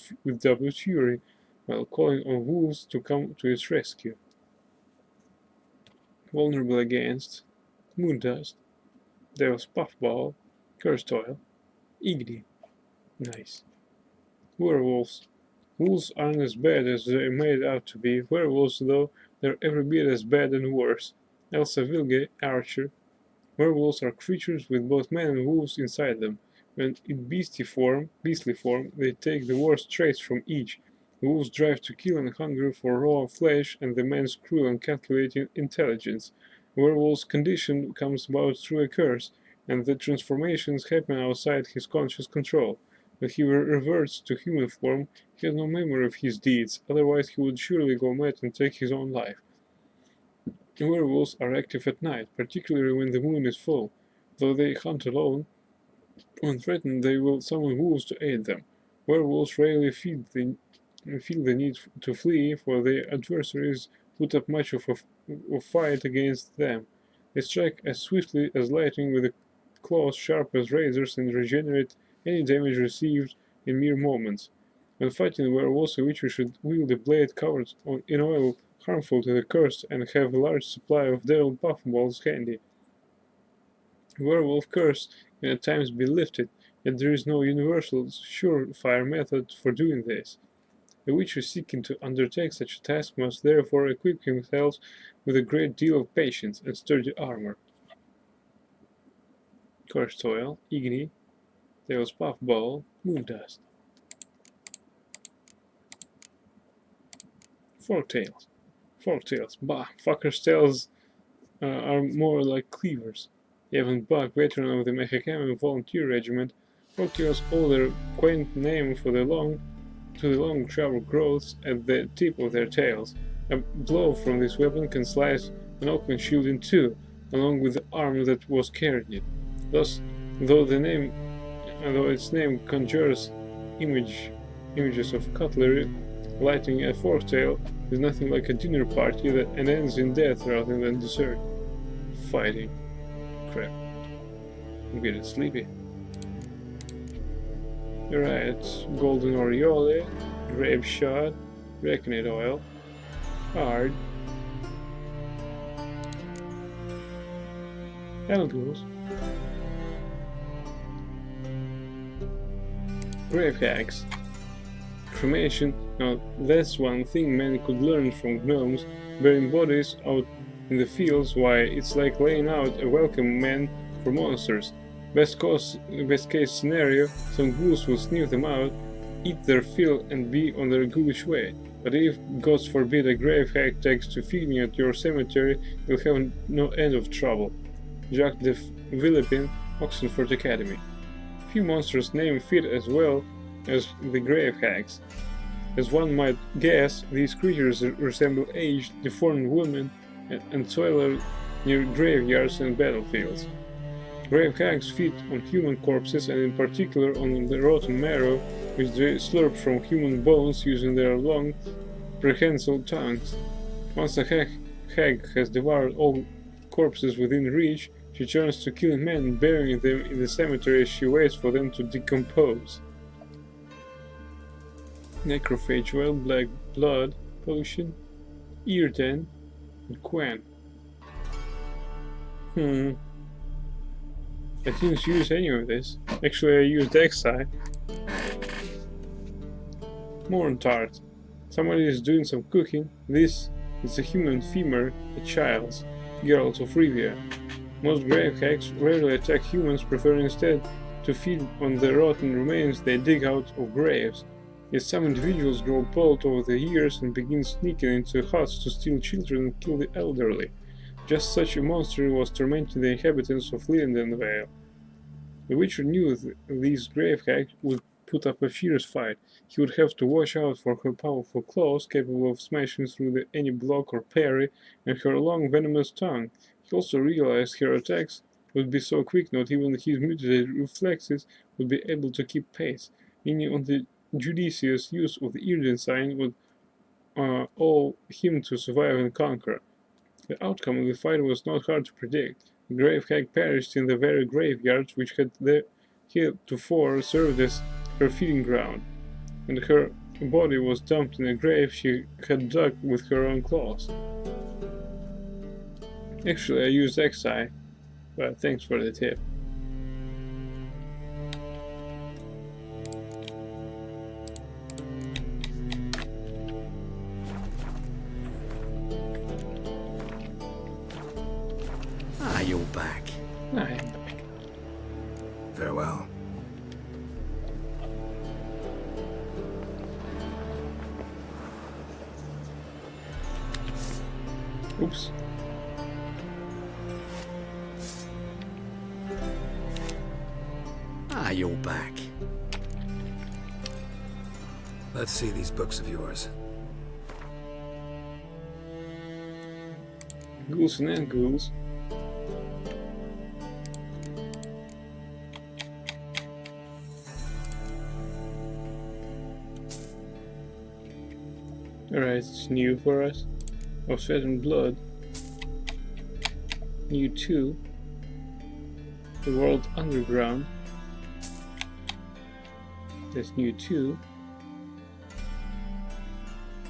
fury, while calling on wolves to come to its rescue. Vulnerable against Moondust, Devil's Puffball, Cursed Oil, Igni. Nice. Werewolves. Wolves aren't as bad as they're made out to be. Werewolves, though, they're every bit as bad and worse. Elsa Vilge, Archer. Werewolves are creatures with both men and wolves inside them. When in beastly form, they take the worst traits from each. The wolves' drive to kill and hunger for raw flesh, and the man's cruel and calculating intelligence. A werewolf's condition comes about through a curse, and the transformations happen outside his conscious control. When he reverts to human form, he has no memory of his deeds, otherwise he would surely go mad and take his own life. Werewolves are active at night, particularly when the moon is full. Though they hunt alone, when threatened they will summon wolves to aid them. Werewolves rarely feel the need to flee, for their adversaries put up much of a fight against them. They strike as swiftly as lightning with a claws sharp as razors and regenerate any damage received in mere moments. When fighting werewolves, a witcher should wield a blade covered in oil harmful to the cursed and have a large supply of devil puffballs handy. Werewolf curse can at times be lifted, yet there is no universal surefire method for doing this. A witcher seeking to undertake such a task must therefore equip himself with a great deal of patience and sturdy armor. Cursed oil, Igni, Devil's puffball, moon dust. Forktails. Forktails. Bah, fuckers' tails are more like cleavers. Evan Buck, veteran of the Mechakame Volunteer Regiment, forktails owe their quaint name for the long sharp growths at the tip of their tails. A blow from this weapon can slice an oaken shield in two, along with the arm that was carrying it. Thus, though its name conjures images of cutlery, lighting a forktail is nothing like a dinner party that ends in death rather than dessert. Fighting. Crap. I'm getting sleepy. Alright, golden aureole, grape shot, reckonate oil, hard, Elgos, grave hacks, cremation. Now that's one thing men could learn from gnomes, burying bodies out in the fields. Why, it's like laying out a welcome mat for monsters. Best case scenario, some ghouls will sniff them out, eat their fill and be on their ghoulish way. But if, God forbid, a grave hack takes to feeding at your cemetery, you'll have no end of trouble. Jacques de Villepin, Oxenford Academy. Few monsters' names fit as well as the grave hacks. As one might guess, these creatures resemble aged, deformed women and toil near graveyards and battlefields. Grave hags feed on human corpses and in particular on the rotten marrow, which they slurp from human bones using their long, prehensile tongues. Once a hag has devoured all corpses within reach, she turns to killing men, burying them in the cemetery as she waits for them to decompose. Necrophage oil, black blood, potion, Earden, and Quen. I didn't use any of this. Actually, I used Exai. Morn tart. Somebody is doing some cooking. This is a human femur, a child's, Geralt of Rivia. Most grave hacks rarely attack humans, preferring instead to feed on the rotten remains they dig out of graves. Yet some individuals grow bold over the years and begin sneaking into huts to steal children and kill the elderly. Just such a monster was tormenting the inhabitants of Lindenvale. The Witcher knew these grave hacks would put up a fierce fight. He would have to watch out for her powerful claws, capable of smashing through any block or parry, and her long venomous tongue. He also realized her attacks would be so quick not even his mutated reflexes would be able to keep pace, meaning on the judicious use of the Earden sign would allow him to survive and conquer. The outcome of the fight was not hard to predict. The grave hag perished in the very graveyards which had heretofore served as her feeding ground, and her body was dumped in a grave she had dug with her own claws. Actually, I used Exai, but thanks for the tip. You're back. I am back. Farewell. Oops. You're back. Let's see these books of yours. Ghouls and ghouls. Alright, it's new for us. Of Sweat and Blood. New 2. the world underground. That's new too.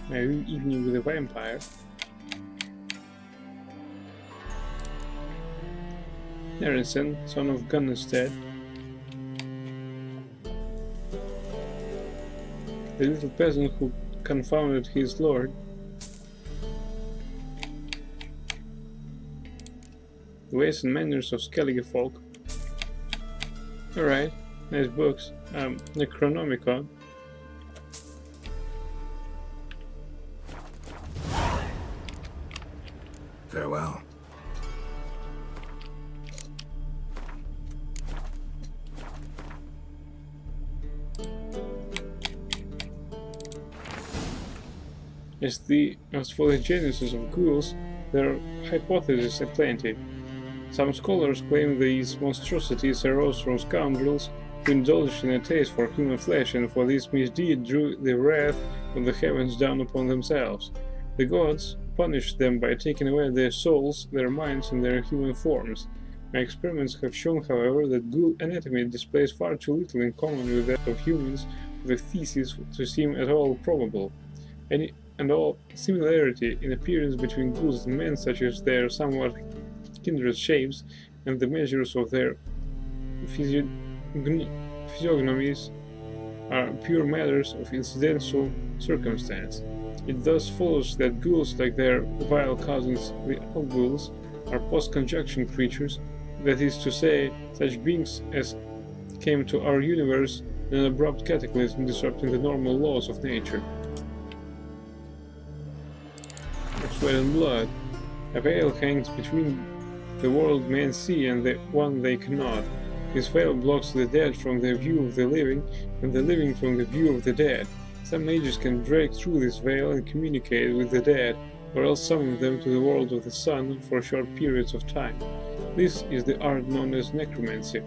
My evening with a vampire. Nerensen, son of Gunnestead. The little peasant who confounded his lord. The ways and manners of Skellige folk. Alright, nice books. Necronomicon. Farewell. As for the genesis of ghouls, there are hypotheses aplenty. Some scholars claim these monstrosities arose from scoundrels who indulged in a taste for human flesh, and for this misdeed drew the wrath of the heavens down upon themselves. The gods punished them by taking away their souls, their minds, and their human forms. My experiments have shown, however, that ghoul anatomy displays far too little in common with that of humans for the thesis to seem at all probable. And all similarity in appearance between ghouls and men, such as their somewhat kindred shapes and the measures of their physiognomies, are pure matters of incidental circumstance. It thus follows that ghouls, like their vile cousins the Al-Ghouls, are post-conjunction creatures, that is to say, such beings as came to our universe in an abrupt cataclysm disrupting the normal laws of nature. Sweat and blood. A veil hangs between the world men see and the one they cannot. This veil blocks the dead from the view of the living, and the living from the view of the dead. Some mages can break through this veil and communicate with the dead, or else summon them to the world of the sun for short periods of time. This is the art known as necromancy.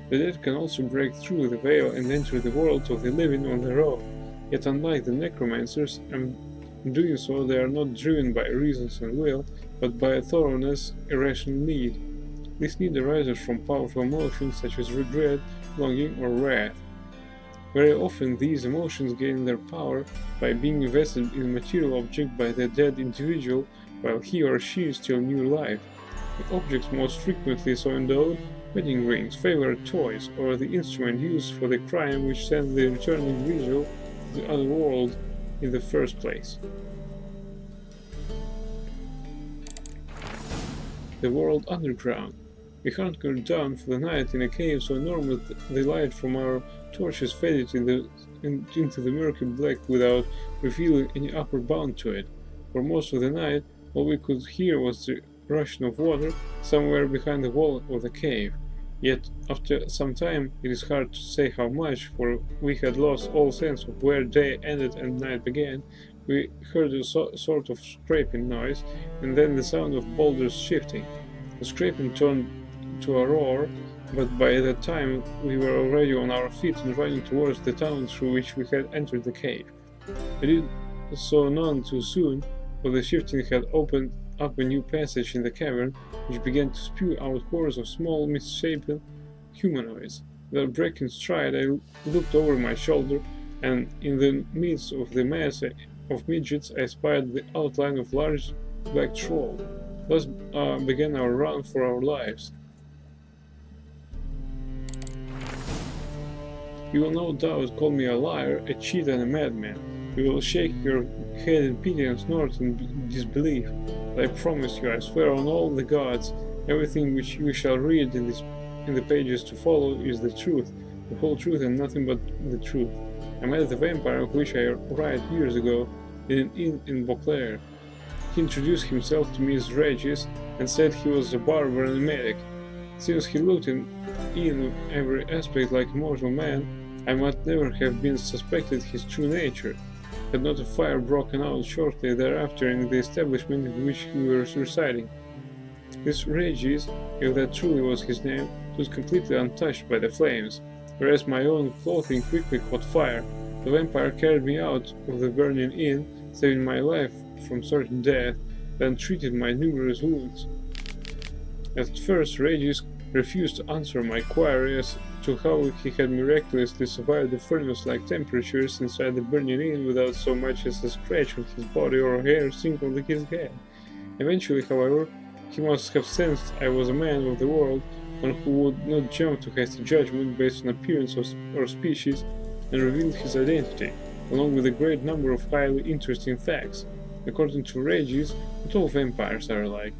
The dead can also break through the veil and enter the world of the living on their own. Yet unlike the necromancers, in doing so, they are not driven by reasons and will, but by a thoroughness, irrational need. This need arises from powerful emotions such as regret, longing, or wrath. Very often these emotions gain their power by being invested in a material object by the dead individual while he or she still knew life. The objects most frequently so endowed, wedding rings, favorite toys, or the instrument used for the crime which sent the returned individual to the other world in the first place. The world underground. We hunkered down for the night in a cave so enormous that the light from our torches faded into the murky black without revealing any upper bound to it. For most of the night, all we could hear was the rushing of water somewhere behind the wall of the cave. Yet, after some time, it is hard to say how much, for we had lost all sense of where day ended and night began. We heard a sort of scraping noise, and then the sound of boulders shifting. The scraping turned to a roar, but by that time we were already on our feet and running towards the tunnel through which we had entered the cave. I did so none too soon, for the shifting had opened up a new passage in the cavern, which began to spew out hordes of small, misshapen humanoids. Without breaking stride, I looked over my shoulder, and in the midst of the mass of midgets I spied the outline of a large black troll. Thus began our run for our lives. You will no doubt call me a liar, a cheat, and a madman. You will shake your head in pity and snort in disbelief. But I promise you, I swear on all the gods, everything which you shall read in the pages to follow is the truth, the whole truth and nothing but the truth. I met the vampire of which I write years ago in an inn in Beauclair. He introduced himself to me as Regis and said he was a barber and a medic. Since he looked in every aspect like a mortal man, I might never have been suspected his true nature, had not a fire broken out shortly thereafter in the establishment in which we were residing. This Regis, if that truly was his name, was completely untouched by the flames, whereas my own clothing quickly caught fire. The vampire carried me out of the burning inn, saving my life from certain death, then treated my numerous wounds. At first Regis refused to answer my query as to how he had miraculously survived the furnace-like temperatures inside the burning inn without so much as a scratch on his body or a hair singed on his head. Eventually, however, he must have sensed I was a man of the world, one who would not jump to hasty judgment based on appearance or species, and revealed his identity, along with a great number of highly interesting facts. According to Regis, not all vampires are alike.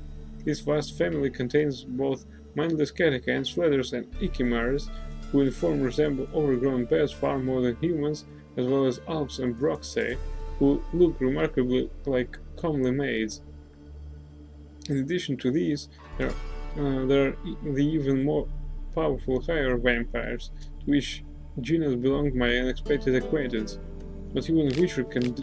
This vast family contains both mindless catechans, flatters, and ichimaras, who in form resemble overgrown bats far more than humans, as well as alps and broxae, who look remarkably like comely maids. In addition to these, there are the even more powerful higher vampires, to which genus belonged my unexpected acquaintance. But even Witcher can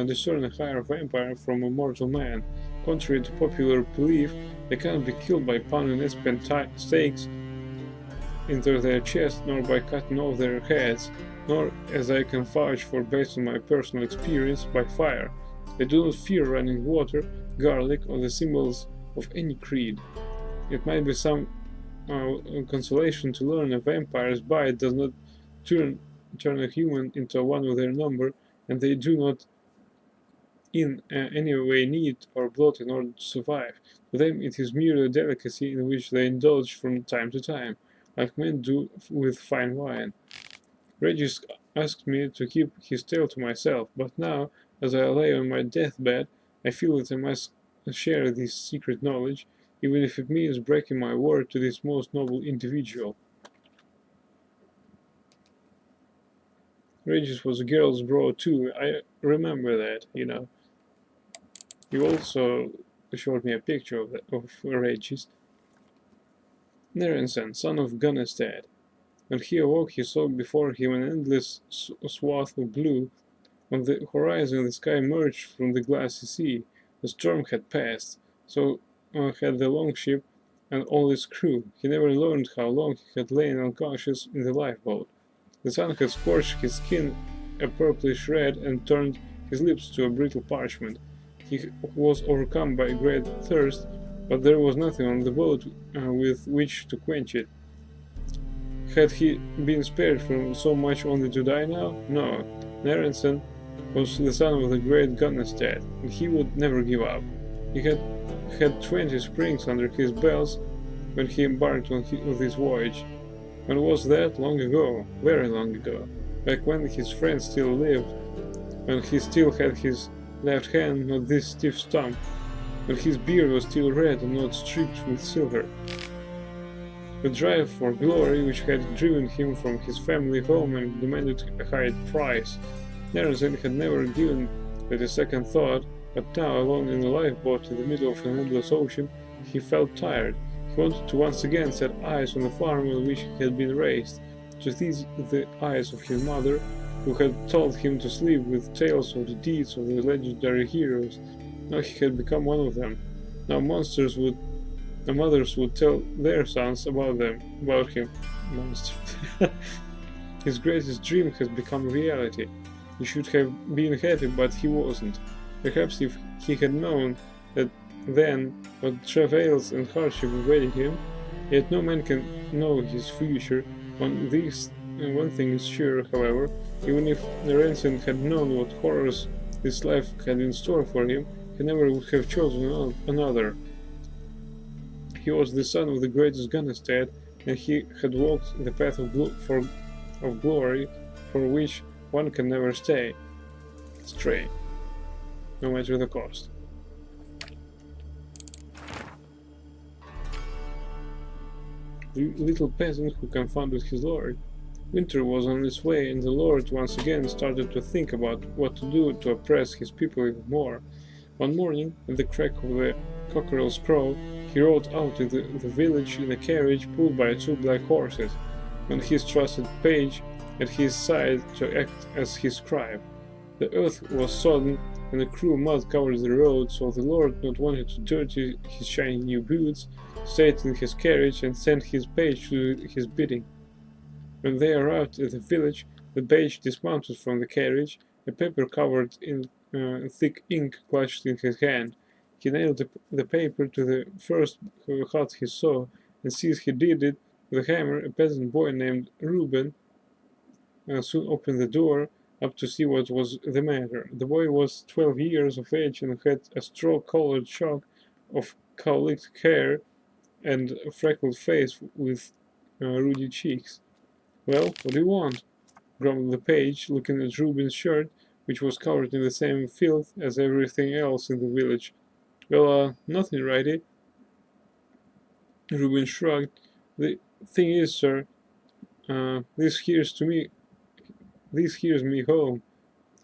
discern a higher vampire from a mortal man. Contrary to popular belief, they cannot be killed by pounding Espen stakes into their chest, nor by cutting off their heads, nor, as I can vouch for based on my personal experience, by fire. They do not fear running water, garlic, or the symbols of any creed. It might be some consolation to learn a vampire's bite does not turn a human into one of their number, and they do not in any way need or blood in order to survive. To them it is merely a delicacy in which they indulge from time to time, like men do with fine wine. Regis asked me to keep his tale to myself, but now, as I lay on my deathbed, I feel that I must share this secret knowledge, even if it means breaking my word to this most noble individual. Regis was a girl's bro too, I remember that, you know. He also showed me a picture of Regis. Nerensen, son of Gunnestad. When he awoke, he saw before him an endless swath of blue. On the horizon, the sky emerged from the glassy sea. The storm had passed, so had the longship and all its crew. He never learned how long he had lain unconscious in the lifeboat. The sun had scorched his skin a purplish red and turned his lips to a brittle parchment. He was overcome by a great thirst, but there was nothing on the boat with which to quench it. Had he been spared from so much only to die now? No. Nerensen was the son of the great Gunnestad, and he would never give up. He had 20 springs under his belt when he embarked on this voyage. When was that? Long ago. Very long ago. Back when his friends still lived, when he still had his left hand, not this stiff stump, when his beard was still red and not streaked with silver. The drive for glory which had driven him from his family home and demanded a high price. Nerensen had never given it a second thought, but now, alone in a lifeboat in the middle of an endless ocean, he felt tired. He wanted to once again set eyes on the farm on which he had been raised, to see the eyes of his mother, who had told him to sleep with tales of the deeds of the legendary heroes. Now he had become one of them. Now mothers would tell their sons about him. Monster. His greatest dream has become reality. He should have been happy, but he wasn't. Perhaps if he had known that then what travails and hardship awaited him, yet no man can know his future. One thing is sure, however, even if Nerensen had known what horrors this life had in store for him, he never would have chosen another. He was the son of the greatest Gunnestad, and he had walked the path of glory, for which one can never stray, no matter the cost. The little peasant who confounded his lord. Winter was on its way, and the lord once again started to think about what to do to oppress his people even more. One morning, at the crack of the cockerel's crow, he rode out to the village in a carriage pulled by 2 black horses, with his trusted page at his side to act as his scribe. The earth was sodden, and a crew of mud covered the road, so the lord not wanting to dirty his shiny new boots, stayed in his carriage and sent his page to do his bidding. When they arrived at the village, the page dismounted from the carriage, a paper covered in thick ink clutched in his hand. He nailed the paper to the first hut he saw, and sees he did it with a hammer, a peasant boy named Reuben soon opened the door up to see what was the matter. The boy was 12 years of age and had a straw-colored shock of cowlicked hair and a freckled face with ruddy cheeks. "Well, what do you want?" grumbled the page, looking at Reuben's shirt, which was covered in the same filth as everything else in the village. "Well, nothing, righty." Reuben shrugged. "The thing is, sir, this here's me home."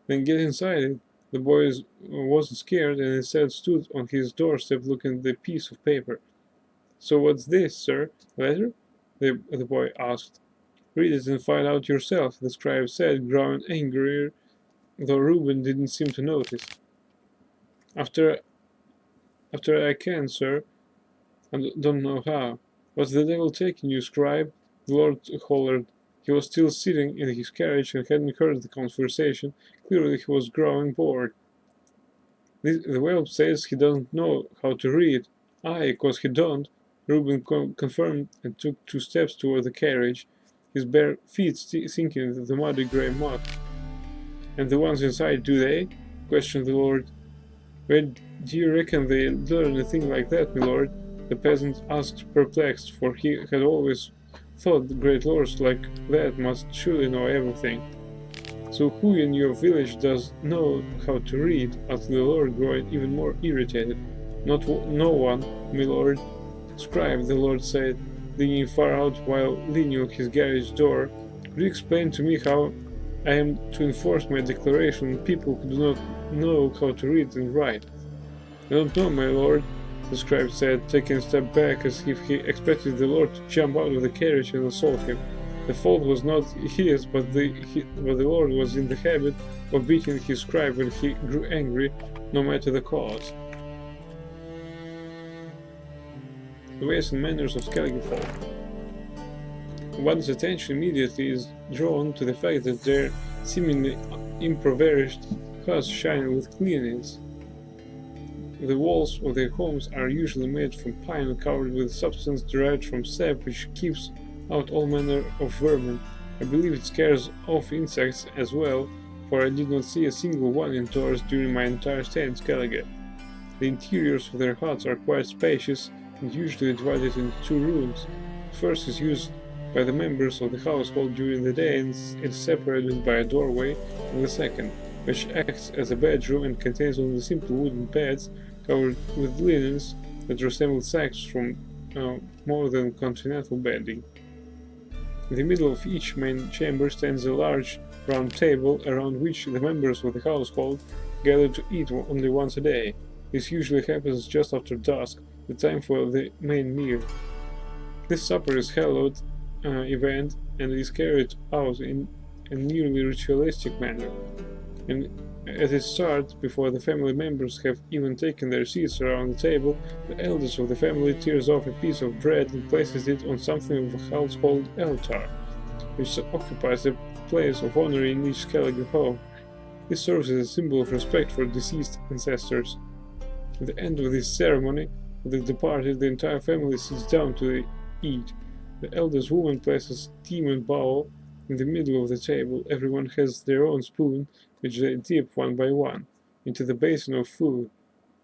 "Then get inside it." The boy wasn't scared and instead stood on his doorstep looking at the piece of paper. "So what's this, sir? Letter?" the boy asked. "Read it and find out yourself," the scribe said, growing angrier, though Reuben didn't seem to notice. After I can, sir. I don't know how." "What's the devil taking you, scribe?" the Lord hollered. He was still sitting in his carriage and hadn't heard the conversation. Clearly he was growing bored. "The whelp says he doesn't know how to read." "Aye, 'cause he don't," Reuben confirmed and took 2 steps toward the carriage, his bare feet sinking into the muddy gray muck. "And the ones inside, do they?" questioned the Lord. "Where do you reckon they learn a thing like that, my lord?" the peasant asked, perplexed, for he had always thought the great lords like that must surely know everything. "So who in your village does know how to read?" asked the Lord, growing even more irritated. No one, my lord." "Scribe," the Lord said, leaning far out while leaning on his garage door, "could you explain to me how I am to enforce my declaration on people who do not know how to read and write?" "I don't know, my lord," the scribe said, taking a step back as if he expected the Lord to jump out of the carriage and assault him. The fault was not his, but the Lord was in the habit of beating his scribe when he grew angry, no matter the cause. The ways and manners of Skellige folk. One's attention immediately is drawn to the fact that their seemingly impoverished huts shine with cleanliness. The walls of their homes are usually made from pine and covered with a substance derived from sap which keeps out all manner of vermin. I believe it scares off insects as well, for I did not see a single one indoors during my entire stay in Skellige. The interiors of their huts are quite spacious and usually divided into 2 rooms. The first is used by the members of the household during the day and is separated by a doorway from the second, which acts as a bedroom and contains only simple wooden beds covered with linens that resemble sacks from more than continental bedding. In the middle of each main chamber stands a large round table around which the members of the household gather to eat only once a day. This usually happens just after dusk, the time for the main meal. This supper is hallowed event and is carried out in a nearly ritualistic manner. And at its start, before the family members have even taken their seats around the table, the eldest of the family tears off a piece of bread and places it on something of a household altar, which occupies a place of honor in each Skellige home. This serves as a symbol of respect for deceased ancestors. At the end of this ceremony of the departed, the entire family sits down to eat. The eldest woman places team and bowl in the middle of the table. Everyone has their own spoon, which they dip one by one into the basin of food.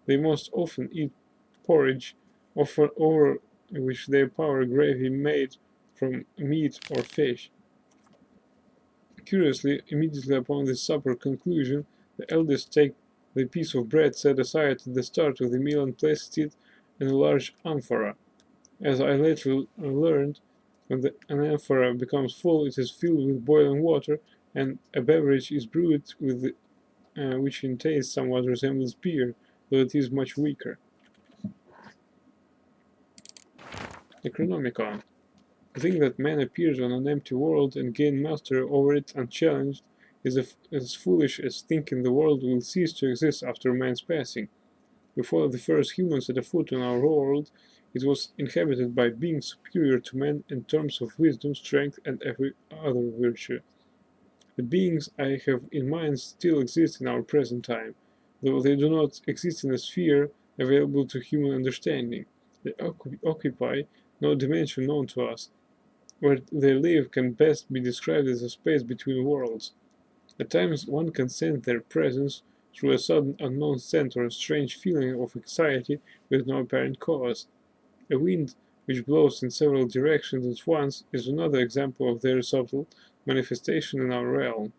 They most often eat porridge, over which they pour gravy made from meat or fish. Curiously, immediately upon this supper conclusion, the eldest take the piece of bread set aside at the start of the meal and places it in a large amphora. As I later learned, when an amphora becomes full, it is filled with boiling water, and a beverage is brewed with which in taste somewhat resembles beer, though it is much weaker. Necronomicon. To think that man appears on an empty world and gain mastery over it unchallenged is as foolish as thinking the world will cease to exist after man's passing. Before the first humans set a foot on our world, it was inhabited by beings superior to man in terms of wisdom, strength, and every other virtue. The beings I have in mind still exist in our present time, though they do not exist in a sphere available to human understanding. They occupy no dimension known to us. Where they live can best be described as a space between worlds. At times one can sense their presence through a sudden unknown scent or a strange feeling of anxiety with no apparent cause. A wind which blows in several directions at once is another example of their subtle manifestation in our realm.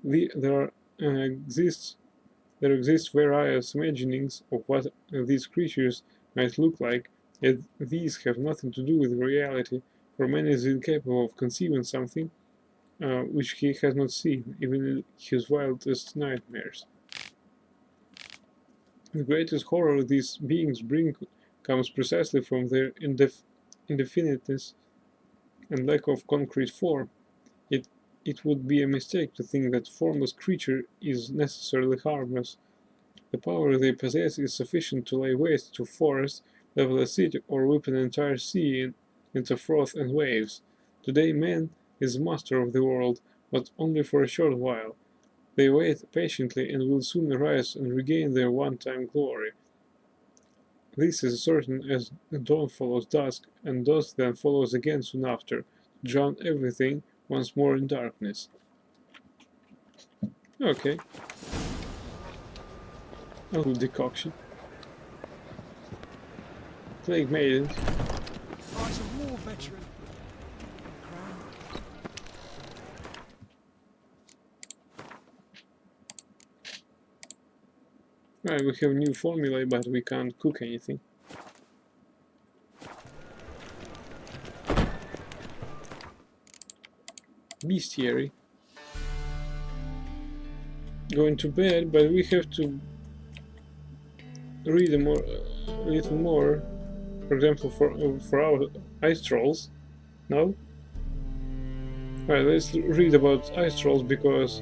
There exist various imaginings of what these creatures might look like, yet these have nothing to do with reality, for man is incapable of conceiving something which he has not seen, even in his wildest nightmares. The greatest horror these beings bring comes precisely from their indefiniteness and lack of concrete form. It would be a mistake to think that formless creature is necessarily harmless. The power they possess is sufficient to lay waste to forest, level a city, or whip an entire sea into froth and waves. Today man is master of the world, but only for a short while. They wait patiently and will soon arise and regain their one-time glory. This is certain as dawn follows dusk, and dusk then follows again soon after, to drown everything once more in darkness. Okay. A little decoction. Plague Maidens. Oh, it's a war veteran. Right, we have new formulae, but we can't cook anything. Bestiary. Going to bed, but we have to read a little more. For example, for our ice trolls. No? Alright, let's read about ice trolls because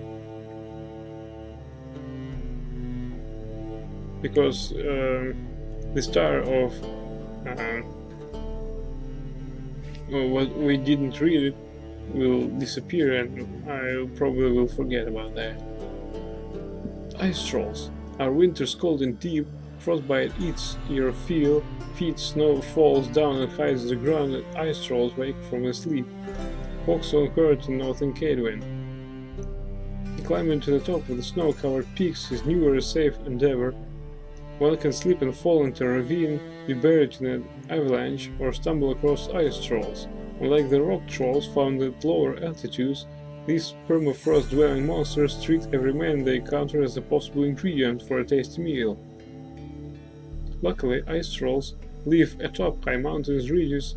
the star of what we didn't read it will disappear, and I probably will forget about that. Ice trolls. Our winter's cold and deep. Frostbite eats your feet, snow falls down and hides the ground, and ice trolls wake from their sleep. Hawksong heard in northern Cadwin. Climbing to the top of the snow-covered peaks is never a safe endeavor. One can slip and fall into a ravine, be buried in an avalanche, or stumble across ice trolls. Unlike the rock trolls found at lower altitudes, these permafrost-dwelling monsters treat every man they encounter as a possible ingredient for a tasty meal. Luckily, ice trolls live atop high mountains ridges,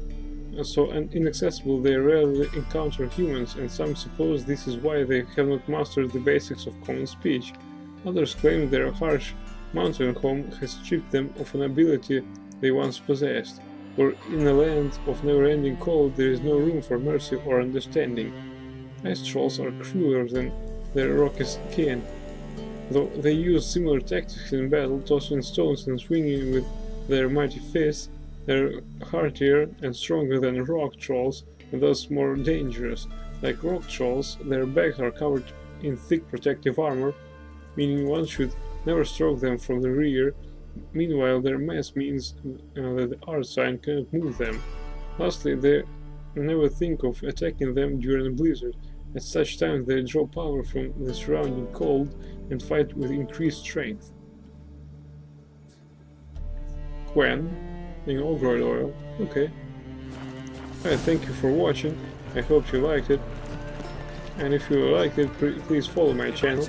so inaccessible they rarely encounter humans, and some suppose this is why they have not mastered the basics of common speech. Others claim their harsh mountain home has stripped them of an ability they once possessed, for in a land of never-ending cold there is no room for mercy or understanding. Ice trolls are crueler than their rocky kin. Though they use similar tactics in battle, tossing stones and swinging with their mighty fists, they're heartier and stronger than rock trolls, and thus more dangerous. Like rock trolls, their backs are covered in thick protective armor, meaning one should never stroke them from the rear. Meanwhile, their mass means that the art sign cannot move them. Lastly, they never think of attacking them during a blizzard. At such times they draw power from the surrounding cold and fight with increased strength. Quen, in Ogroid oil, okay. Alright, thank you for watching, I hope you liked it. And if you liked it, please follow my channel.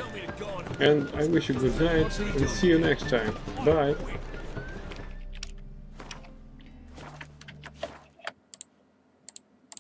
And I wish you good night, and see you next time. Bye!